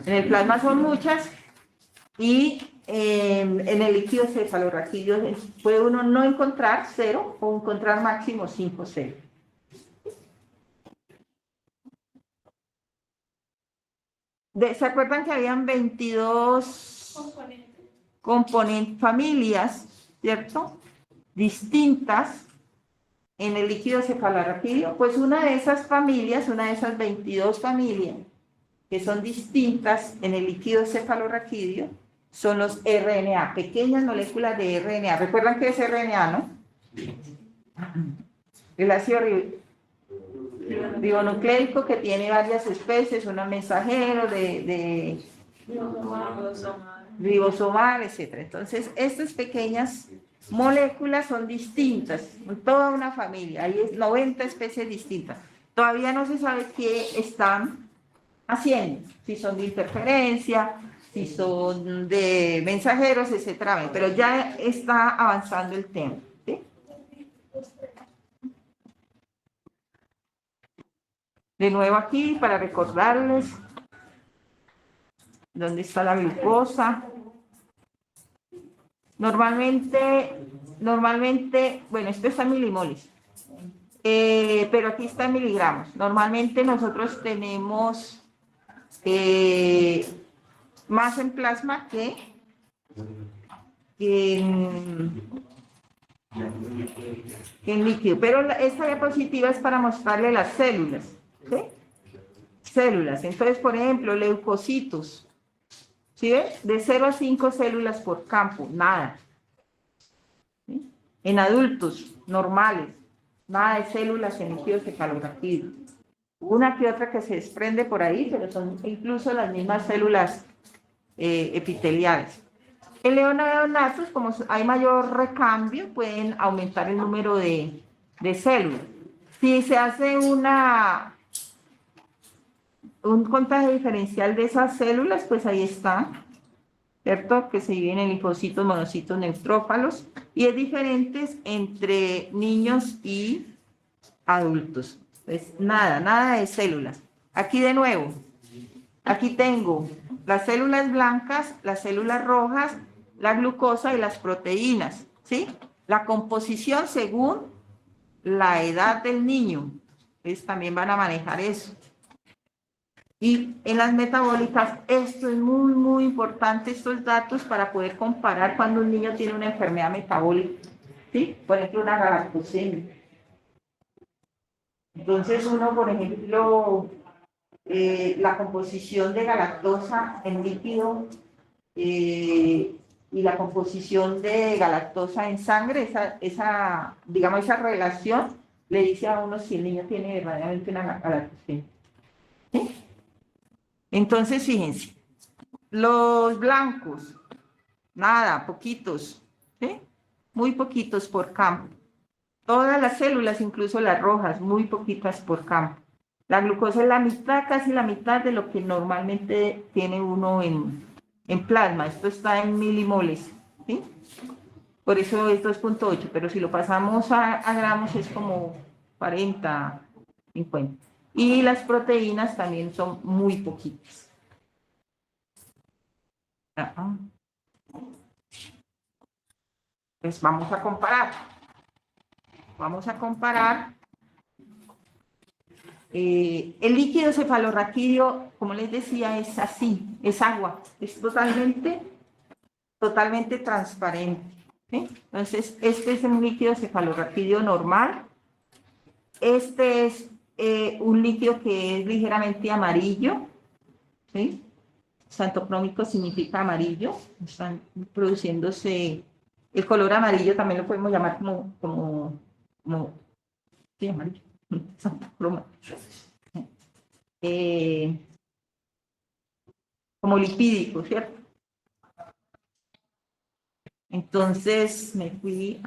En el plasma son muchas y en el líquido cefalorraquídeo puede uno no encontrar 0 o encontrar máximo 5 células. ¿Se acuerdan que habían 22 familias ¿cierto? Distintas en el líquido cefalorraquídeo, pues una de esas familias, una de esas 22 familias que son distintas en el líquido cefalorraquídeo, son los RNA, pequeñas moléculas de RNA. ¿Recuerdan qué es RNA, no? El ácido ribonucleico, que tiene varias especies, uno mensajero de ribosomal, etc. Entonces, estas pequeñas moléculas son distintas, toda una familia, hay 90 especies distintas. Todavía no se sabe qué están haciendo, si son de interferencia, si son de mensajeros, etcétera, pero ya está avanzando el tema, ¿sí? De nuevo aquí, para recordarles dónde está la glucosa. Normalmente, bueno, esto está en milimoles, pero aquí está en miligramos. Normalmente nosotros tenemos más en plasma que en líquido, pero esta diapositiva es para mostrarle las células, ¿sí? Células, entonces, por ejemplo, leucocitos, ¿sí ve? De 0 a 5 células por campo, nada. ¿Sí? En adultos normales, nada de células en líquido cefalorraquídeo. Una que otra que se desprende por ahí, pero son incluso las mismas células epiteliales. En neonatos, como hay mayor recambio, pueden aumentar el número de células. Si se hace un contagio diferencial de esas células, pues ahí está, ¿cierto? Que se dividen en linfocitos, monocitos, neutrófilos, y es diferente entre niños y adultos. Pues nada de células. Aquí de nuevo, aquí tengo las células blancas, las células rojas, la glucosa y las proteínas, ¿sí? La composición según la edad del niño. Entonces también van a manejar eso. Y en las metabólicas, esto es muy, muy importante, estos datos, para poder comparar cuando un niño tiene una enfermedad metabólica, ¿sí? Por ejemplo, una galactosemia. Entonces uno, por ejemplo, la composición de galactosa en líquido y la composición de galactosa en sangre, digamos, esa relación le dice a uno si el niño tiene verdaderamente una galactosemia. ¿Sí? Entonces, fíjense, los blancos, nada, poquitos, ¿sí? Muy poquitos por campo. Todas las células, incluso las rojas, muy poquitas por campo. La glucosa es la mitad, casi la mitad de lo que normalmente tiene uno en plasma. Esto está en milimoles, ¿sí? Por eso es 2.8, pero si lo pasamos a gramos es como 40, 50. Y las proteínas también son muy poquitas. Pues vamos a comparar. Vamos a comparar. El líquido cefalorraquídeo, como les decía, es así, es agua, es totalmente transparente, ¿sí? Entonces, este es un líquido cefalorraquídeo normal. Este es un líquido que es ligeramente amarillo, ¿sí? Xantocrómico significa amarillo, están produciéndose, el color amarillo también lo podemos llamar como sí, amarillo, como lipídico, ¿cierto? Entonces me fui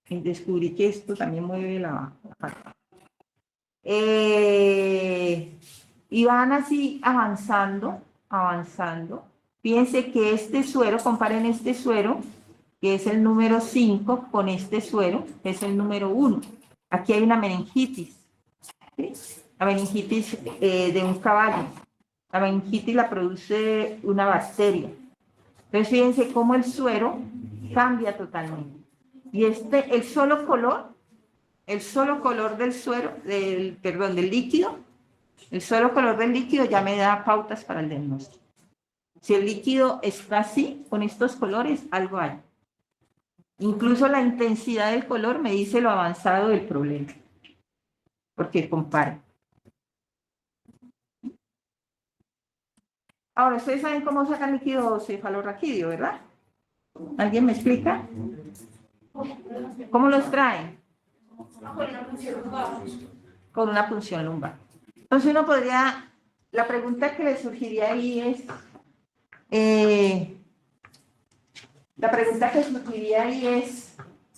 y descubrí que esto también mueve la parte. Y van así avanzando. Fíjense que este suero, comparen este suero, que es el número 5, con este suero, que es el número 1. Aquí hay una meningitis, ¿sí? La meningitis de un caballo. La meningitis la produce una bacteria. Entonces, fíjense cómo el suero cambia totalmente. Y el solo color del suero, del líquido, el solo color del líquido ya me da pautas para el diagnóstico. Si el líquido está así, con estos colores, algo hay. Incluso la intensidad del color me dice lo avanzado del problema, porque compara. Ahora, ustedes saben cómo sacan líquido cefalorraquídeo, ¿verdad? ¿Alguien me explica? ¿Cómo los traen? Con una punción lumbar. Entonces uno podría, la pregunta que le surgiría ahí es,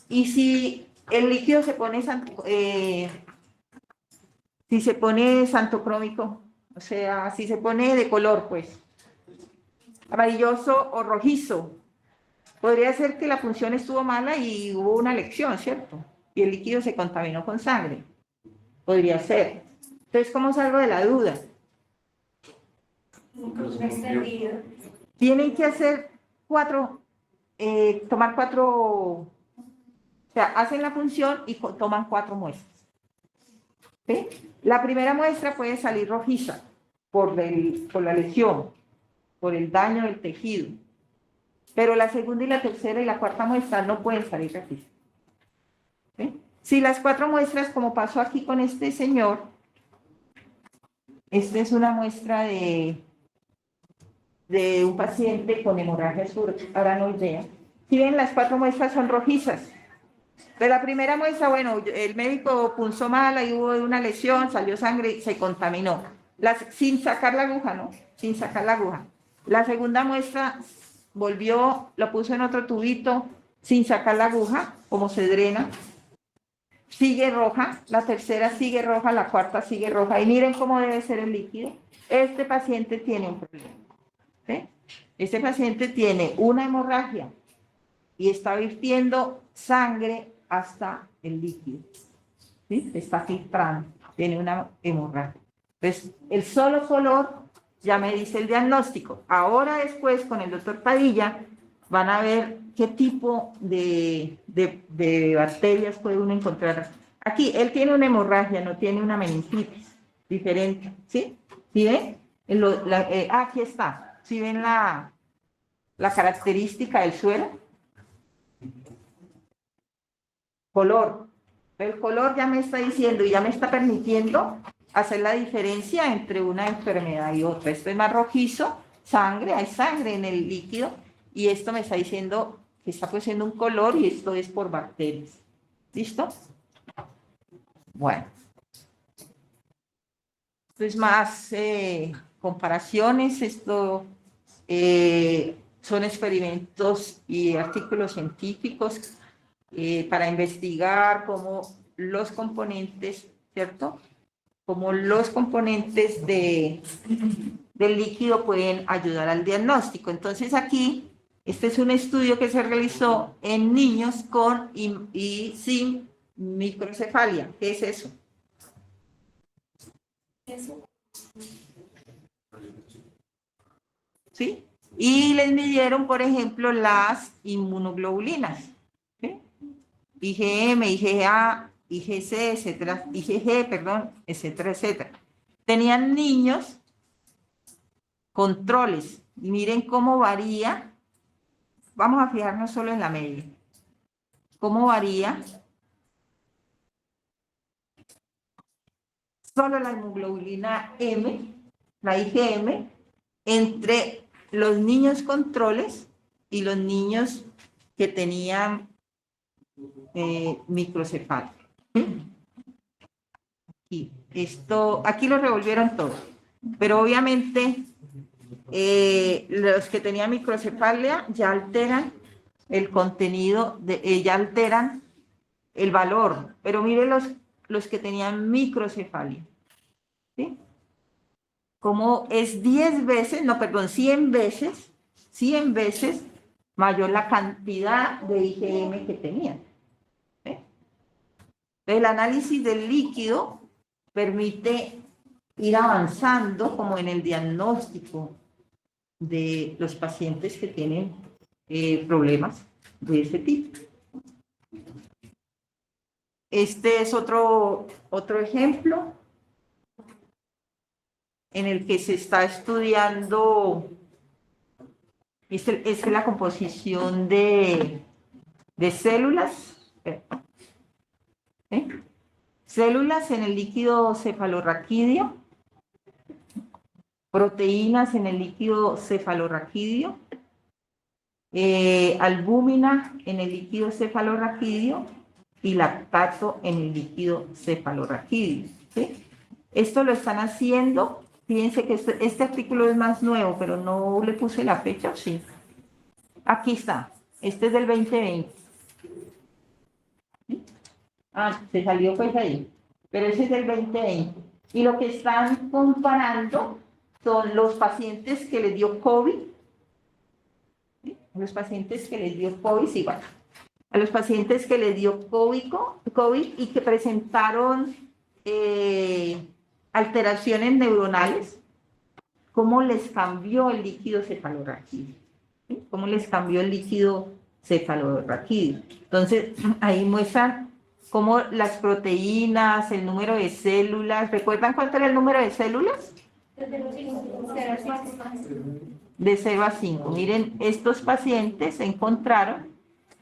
¿y si el líquido se pone si se pone santocrómico? O sea, si se pone de color, pues, amarilloso o rojizo, podría ser que la punción estuvo mala y hubo una lección, ¿cierto? Y el líquido se contaminó con sangre. Podría ser. Entonces, ¿cómo salgo de la duda? Tienen que hacer tomar 4, o sea, hacen la punción y toman 4 muestras. ¿Sí? La primera muestra puede salir rojiza por la lesión, por el daño del tejido. Pero la segunda y la tercera y la cuarta muestra no pueden salir rojizas. ¿Sí? Si las 4 muestras, como pasó aquí con este señor, esta es una muestra de un paciente con hemorragia subaranoidea. Si ven, las 4 muestras son rojizas. De la primera muestra, bueno, el médico punzó mal, ahí hubo una lesión, salió sangre y se contaminó. Sin sacar la aguja, ¿no? Sin sacar la aguja. La segunda muestra volvió, lo puso en otro tubito, sin sacar la aguja, como se drena. Sigue roja, la tercera sigue roja, la cuarta sigue roja. Y miren cómo debe ser el líquido. Este paciente tiene un problema. ¿Sí? Este paciente tiene una hemorragia y está virtiendo sangre hasta el líquido. ¿Sí? Está filtrando, tiene una hemorragia. Entonces, el solo color ya me dice el diagnóstico. Ahora después, con el doctor Padilla, van a ver qué tipo de bacterias puede uno encontrar. Aquí, él tiene una hemorragia, no tiene una meningitis, diferente, ¿sí? ¿Sí ven? Aquí está. ¿Sí ven la característica del suelo? Color. El color ya me está diciendo y ya me está permitiendo hacer la diferencia entre una enfermedad y otra. Esto es más rojizo, sangre, hay sangre en el líquido, y esto me está diciendo que está produciendo un color y esto es por bacterias. ¿Listo? Bueno. Esto es más comparaciones, esto son experimentos y artículos científicos para investigar cómo los componentes, ¿cierto? Cómo los componentes del líquido pueden ayudar al diagnóstico. Entonces aquí, este es un estudio que se realizó en niños con y sin microcefalia. ¿Qué es eso? ¿Sí? Y les midieron, por ejemplo, las inmunoglobulinas. ¿Sí? IgM, IgA, IgC, etcétera, IgG, perdón, etcétera, etcétera. Tenían niños controles. Y miren cómo varía. Vamos a fijarnos solo en la media. ¿Cómo varía? Solo la inmunoglobulina M, la IgM, entre los niños controles y los niños que tenían microcefalia. Aquí lo revolvieron todo, pero obviamente los que tenían microcefalia ya alteran el contenido, ya alteran el valor, pero miren los que tenían microcefalia, ¿sí? Como es 10 veces, no, perdón, 100 veces mayor la cantidad de IgM que tenían. ¿Sí? El análisis del líquido permite ir avanzando como en el diagnóstico de los pacientes que tienen problemas de ese tipo. Este es otro ejemplo en el que se está estudiando, es la composición de de células, células en el líquido cefalorraquídeo, proteínas en el líquido cefalorraquídeo, albúmina en el líquido cefalorraquídeo y lactato en el líquido cefalorraquídeo. ¿Sí? Esto lo están haciendo, fíjense que este artículo es más nuevo, pero no le puse la fecha, sí. Aquí está, este es del 2020. ¿Sí? Ah, se salió pues ahí, pero ese es del 2020. Y lo que están comparando son los pacientes que les dio COVID, ¿sí? Los pacientes que les dio COVID, sí, bueno, a los pacientes que les dio COVID y que presentaron alteraciones neuronales, cómo les cambió el líquido cefalorraquídeo, ¿sí? Cómo les cambió el líquido cefalorraquídeo. Entonces, ahí muestran cómo las proteínas, el número de células, ¿recuerdan cuánto era el número de células? De 0 a 5. Miren, estos pacientes encontraron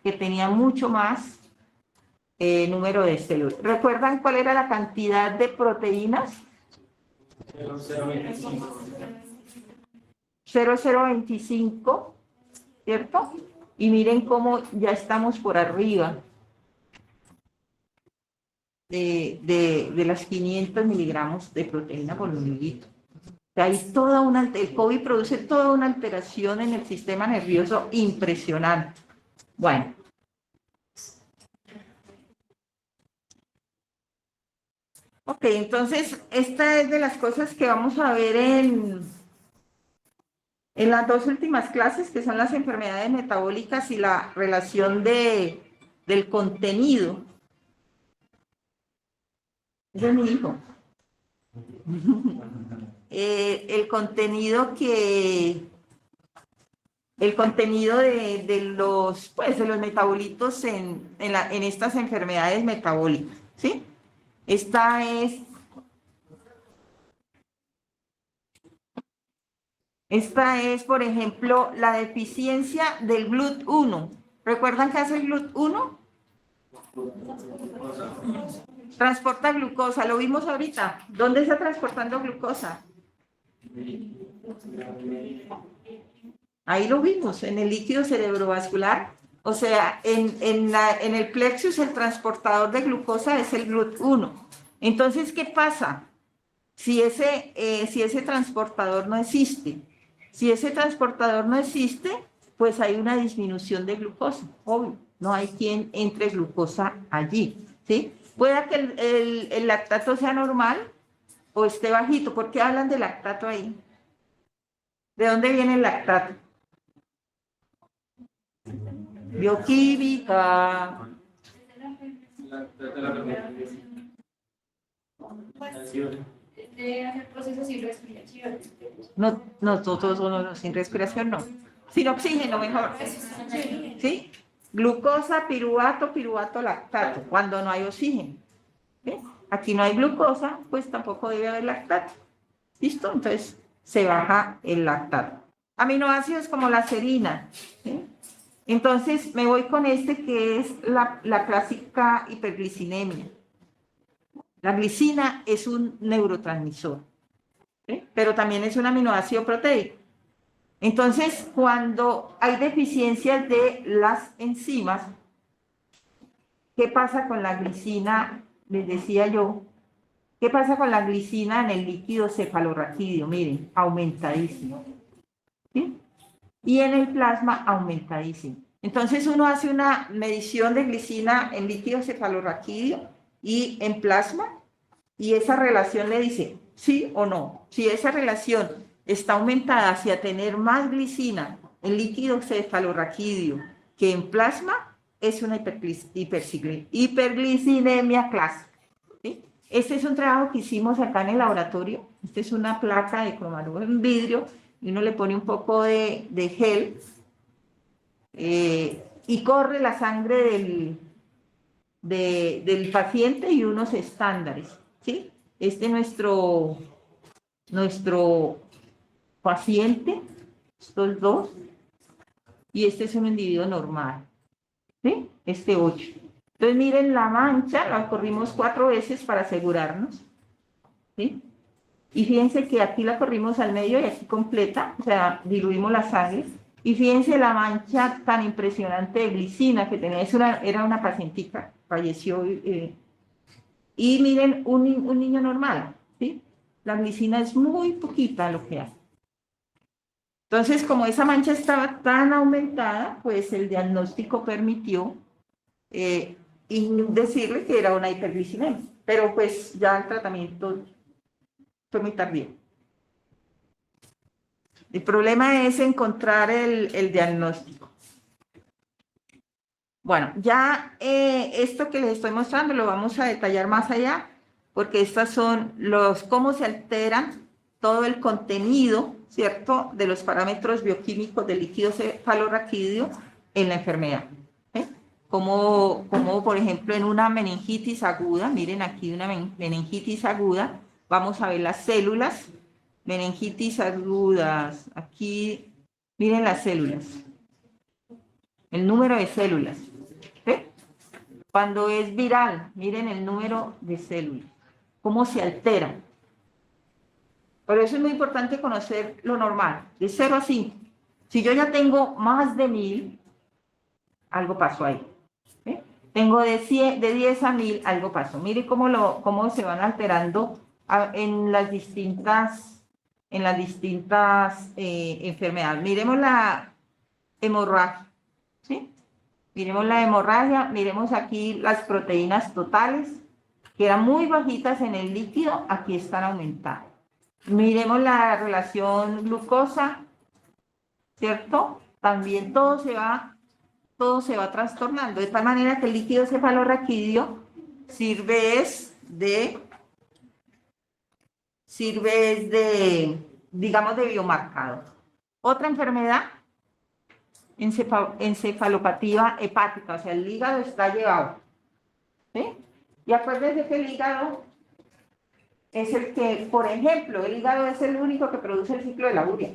que tenían mucho más número de células. ¿Recuerdan cuál era la cantidad de proteínas? 0,025, ¿cierto? Y miren cómo ya estamos por arriba de las 500 miligramos de proteína por mililitro. Hay toda el COVID produce toda una alteración en el sistema nervioso impresionante. Bueno. Ok, entonces esta es de las cosas que vamos a ver en las dos últimas clases, que son las enfermedades metabólicas y la relación del contenido. Ese es mi hijo. El contenido de los metabolitos en estas enfermedades metabólicas, ¿sí? Esta es, por ejemplo, la deficiencia del GLUT1. ¿Recuerdan qué hace el GLUT1? Transporta glucosa, lo vimos ahorita. ¿Dónde está transportando glucosa? Ahí lo vimos, en el líquido cerebrovascular. O sea, en el plexus el transportador de glucosa es el GLUT1. Entonces, ¿qué pasa? Si ese transportador no existe. Si ese transportador no existe, pues hay una disminución de glucosa, obvio. No hay quien entre glucosa allí, ¿sí? Puede que el lactato sea normal o esté bajito. ¿Por qué hablan de lactato ahí? ¿De dónde viene el lactato? Bioquímica. De hacer procesos sin respiración. No, todos sin respiración no. Sin oxígeno mejor. ¿Sí? Glucosa, piruvato, lactato, cuando no hay oxígeno. ¿Sí? Aquí no hay glucosa, pues tampoco debe haber lactato. ¿Listo? Entonces se baja el lactato. Aminoácidos como la serina. ¿Sí? Entonces me voy con que es la clásica hiperglicinemia. La glicina es un neurotransmisor, ¿sí? Pero también es un aminoácido proteico. Entonces, cuando hay deficiencias de las enzimas, ¿qué pasa con la glicina? Les decía yo, ¿qué pasa con la glicina en el líquido cefalorraquídeo? Miren, aumentadísimo, ¿sí? Y en el plasma, aumentadísimo. Entonces, uno hace una medición de glicina en líquido cefalorraquídeo y en plasma, y esa relación le dice sí o no. Si esa relación está aumentada hacia tener más glicina en líquido cefalorraquídeo que en plasma, es una hiperglicinemia clásica, ¿sí? Este es un trabajo que hicimos acá en el laboratorio. Esta es una placa de cromaduro en vidrio, y uno le pone un poco de gel y corre la sangre del paciente y unos estándares, ¿sí? Este es nuestro paciente, estos dos, y este es un individuo normal, ¿sí? Este 8. Entonces miren la mancha, la corrimos 4 veces para asegurarnos, ¿sí? Y fíjense que aquí la corrimos al medio y aquí completa, o sea, diluimos la sangre. Y fíjense la mancha tan impresionante de glicina que tenía, era una pacientica, falleció. Y miren, un niño normal, ¿sí? La glicina es muy poquita lo que hace. Entonces, como esa mancha estaba tan aumentada, pues el diagnóstico permitió decirle que era una hiperglicemia, pero pues ya el tratamiento fue muy tardío. El problema es encontrar el diagnóstico. Bueno, ya esto que les estoy mostrando lo vamos a detallar más allá, porque estas son cómo se alteran todo el contenido, ¿cierto?, de los parámetros bioquímicos del líquido cefalorraquídeo en la enfermedad. Como por ejemplo en una meningitis aguda, miren aquí una meningitis aguda, vamos a ver las células, meningitis agudas, aquí miren las células, el número de células. ¿Sí? Cuando es viral, miren el número de células, cómo se alteran. Por eso es muy importante conocer lo normal, de 0 a 5. Si yo ya tengo más de 1000, algo pasó ahí. ¿Sí? Tengo de 10 a 1000, algo pasó. Mire cómo se van alterando en las distintas enfermedades. Miremos la hemorragia. ¿Sí? Miremos la hemorragia, miremos aquí las proteínas totales, que eran muy bajitas en el líquido, aquí están aumentadas. Miremos la relación glucosa, ¿cierto? También todo se va trastornando, de tal manera que el líquido cefalorraquídeo sirve de, digamos, de biomarcador. Otra enfermedad, encefalopatía hepática, o sea, el hígado está llevado. ¿Sí? Y acuérdense que el hígado es el que, por ejemplo, el hígado es el único que produce el ciclo de la urea.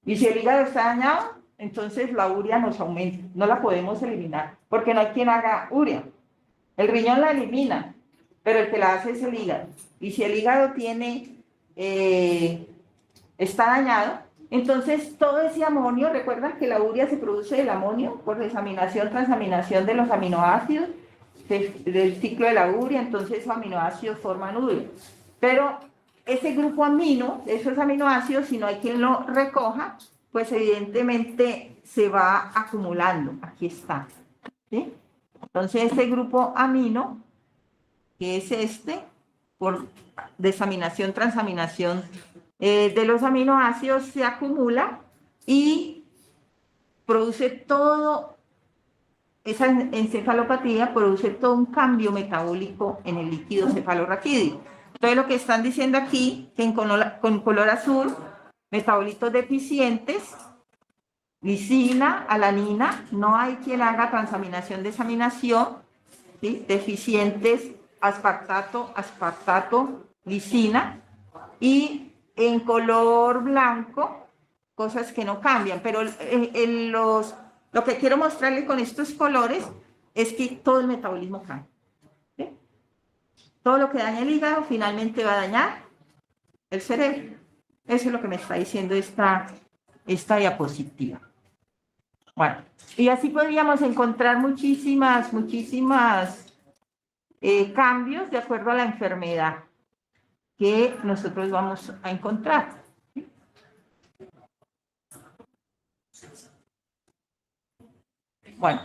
Y si el hígado está dañado, entonces la urea nos aumenta, no la podemos eliminar, porque no hay quien haga urea. El riñón la elimina, pero el que la hace es el hígado. Y si el hígado está dañado, entonces todo ese amonio, recuerdan que la urea se produce del amonio por desaminación, transaminación de los aminoácidos del ciclo de la urea, entonces esos aminoácidos forman urea. Pero ese grupo amino, esos aminoácidos, si no hay quien lo recoja, pues evidentemente se va acumulando. Aquí está. ¿Sí? Entonces ese grupo amino, que es por desaminación, transaminación de los aminoácidos, se acumula y produce todo, esa encefalopatía produce todo un cambio metabólico en el líquido cefalorraquídeo. Entonces lo que están diciendo aquí, que con color azul, metabolitos deficientes, lisina, alanina, no hay quien haga transaminación, desaminación, ¿sí? Deficientes, aspartato, lisina, y en color blanco, cosas que no cambian, pero lo que quiero mostrarles con estos colores es que todo el metabolismo cambia. ¿Sí? Todo lo que daña el hígado finalmente va a dañar el cerebro. Eso es lo que me está diciendo esta diapositiva. Bueno, y así podríamos encontrar muchísimas cambios de acuerdo a la enfermedad que nosotros vamos a encontrar. Bueno,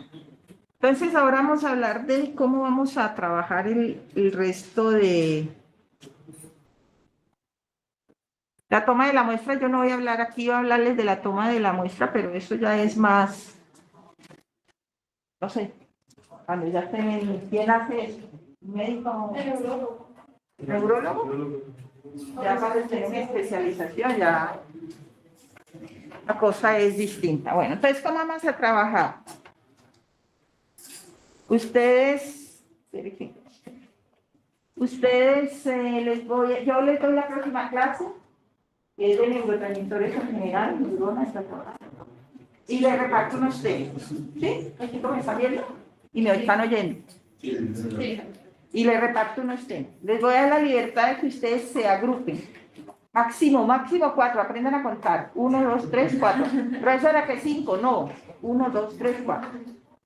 entonces ahora vamos a hablar de cómo vamos a trabajar el resto de la toma de la muestra. Yo no voy a hablar aquí, voy a hablarles de la toma de la muestra, pero eso ya es más, no sé, cuando ya estén, ¿quién hace eso? ¿Un médico? ¿Neurólogo? Ya para tener una especialización, ya la cosa es distinta. Bueno, entonces, ¿cómo vamos a trabajar? Ustedes, yo les doy la próxima clase, que es de neurotransmisores en general, neuronas, y le reparto unos temas. ¿Sí? ¿Los chicos me están viendo? Y me están oyendo. Sí. Y le reparto unos temas. Les voy a dar la libertad de que ustedes se agrupen. Máximo 4, aprendan a contar. 1, 2, 3, 4. Profesora, que 5, no. 1, 2, 3, 4.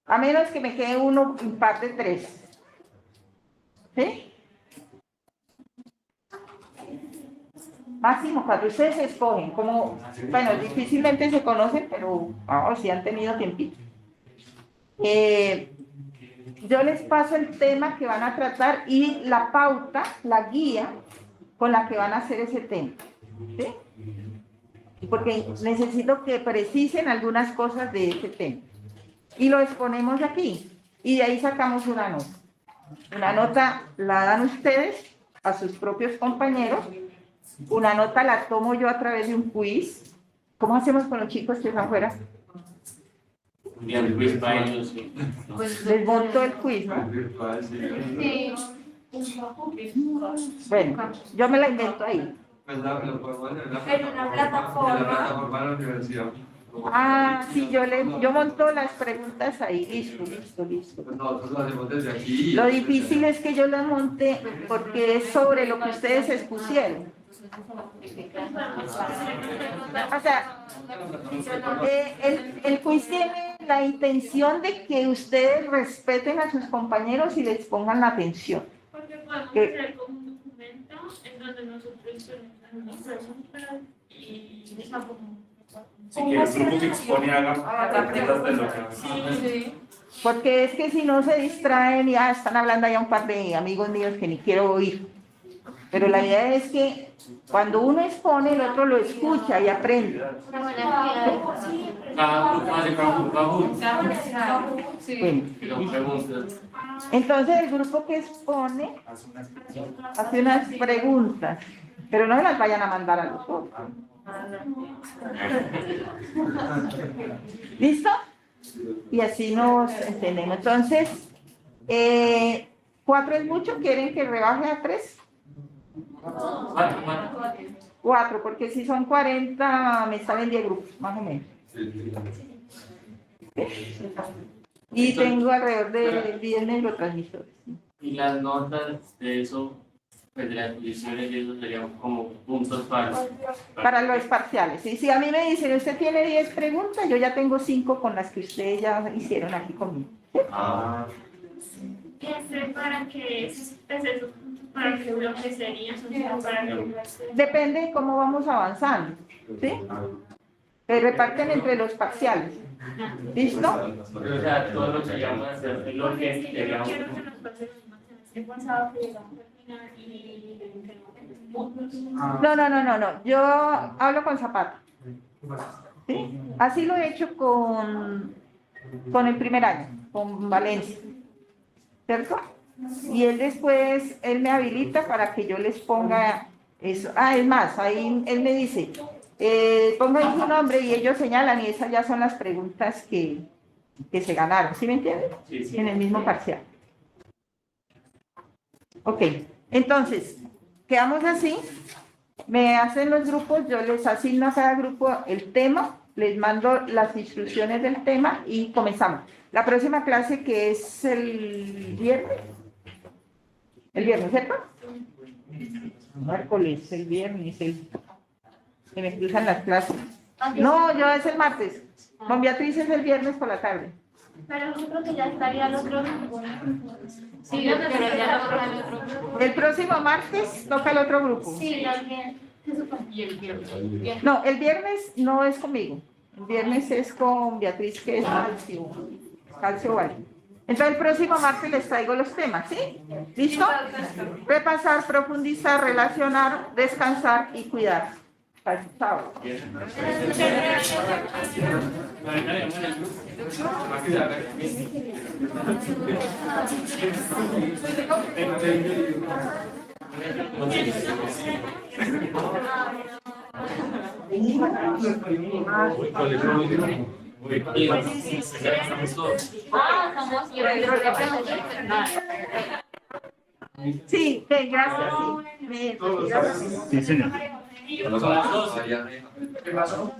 A menos que me quede uno impar de 3. ¿Sí? Máximo 4. Ustedes escogen. Como, bueno, difícilmente se conocen, pero sí han tenido tiempito. Yo les paso el tema que van a tratar y la pauta, la guía con la que van a hacer ese tema. ¿Sí? Porque necesito que precisen algunas cosas de ese tema. Y lo exponemos aquí. Y de ahí sacamos una nota. Una nota la dan ustedes a sus propios compañeros. Una nota la tomo yo a través de un quiz. ¿Cómo hacemos con los chicos que están afuera? El quiz para ellos, sí. Pues les monto el quiz, ¿no? Sí. Bueno, yo me la invento ahí. En una plataforma. de la universidad. Ah, sí, yo monto las preguntas ahí. Listo. Pues nosotros lo hacemos desde aquí. Lo difícil es que yo las monte porque es sobre lo que ustedes expusieron. O sea, el quiz tiene la intención de que ustedes respeten a sus compañeros y les pongan la atención. Porque podemos hacer como un documento en donde nosotros tenemos preguntas y Si quieres, grupo que expone haga preguntas de lo que Porque es que si no se distraen, ya están hablando allá un par de amigos míos que ni quiero oír. Pero la idea es que cuando uno expone, el otro lo escucha y aprende. Bueno, entonces el grupo que expone hace unas preguntas, pero no me las vayan a mandar a los otros. ¿Listo? Y así nos entendemos. Entonces, 4 es mucho, ¿quieren que rebaje a 3? 4, porque si son 40 me salen 10 grupos, más o menos. Y tengo alrededor de 10 neurotransmisores. Y las notas de eso, pues de las posiciones y eso serían como puntos para los parciales. Y si a mí me dicen, usted tiene 10 preguntas, yo ya tengo 5 con las que ustedes ya hicieron aquí conmigo. ¿Y este para qué es eso? ¿Para qué bloque sería? ¿Para qué? Depende de cómo vamos avanzando. ¿Sí? Se reparten entre los parciales. ¿Listo? O sea, todo lo que llamamos a hacer lo que llegamos. Quiero que nos pasen el pasado que llegamos al final y No. Yo hablo con Zapata. ¿Sí? Así lo he hecho con el primer año, con Valencia. ¿Cierto? Y él después, él me habilita para que yo les ponga eso. Ah, es más, ahí él me dice, pongan su nombre y ellos señalan y esas ya son las preguntas que se ganaron. ¿Sí me entienden? Sí. En el mismo parcial. Ok, entonces, quedamos así. Me hacen los grupos, yo les asigno a cada grupo el tema, les mando las instrucciones del tema y comenzamos. La próxima clase que es el viernes, ¿cierto? Miércoles, el viernes, se me cruzan las clases. No, yo es el martes. Con Beatriz es el viernes por la tarde. Pero yo creo que ya estaría el otro grupo. Sí, pero ya lo trae otro grupo. El próximo martes toca el otro grupo. Sí, también. Y el viernes. No, el viernes no es conmigo. El viernes es con Beatriz, que es calcio vale. Entonces el próximo martes les traigo los temas, ¿sí? ¿Listo? Repasar, profundizar, relacionar, descansar y cuidar. Chao. Sí, gracias. Sí. Sí, señor. ¿Qué pasó?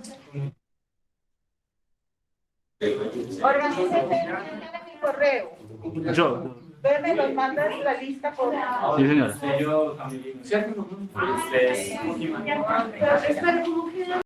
Organícense, envíenme mi correo. Yo. Ustedes me los mandan la lista por... Sí, señora. Sello camerino, ¿cierto? Espera, ¿cómo queda?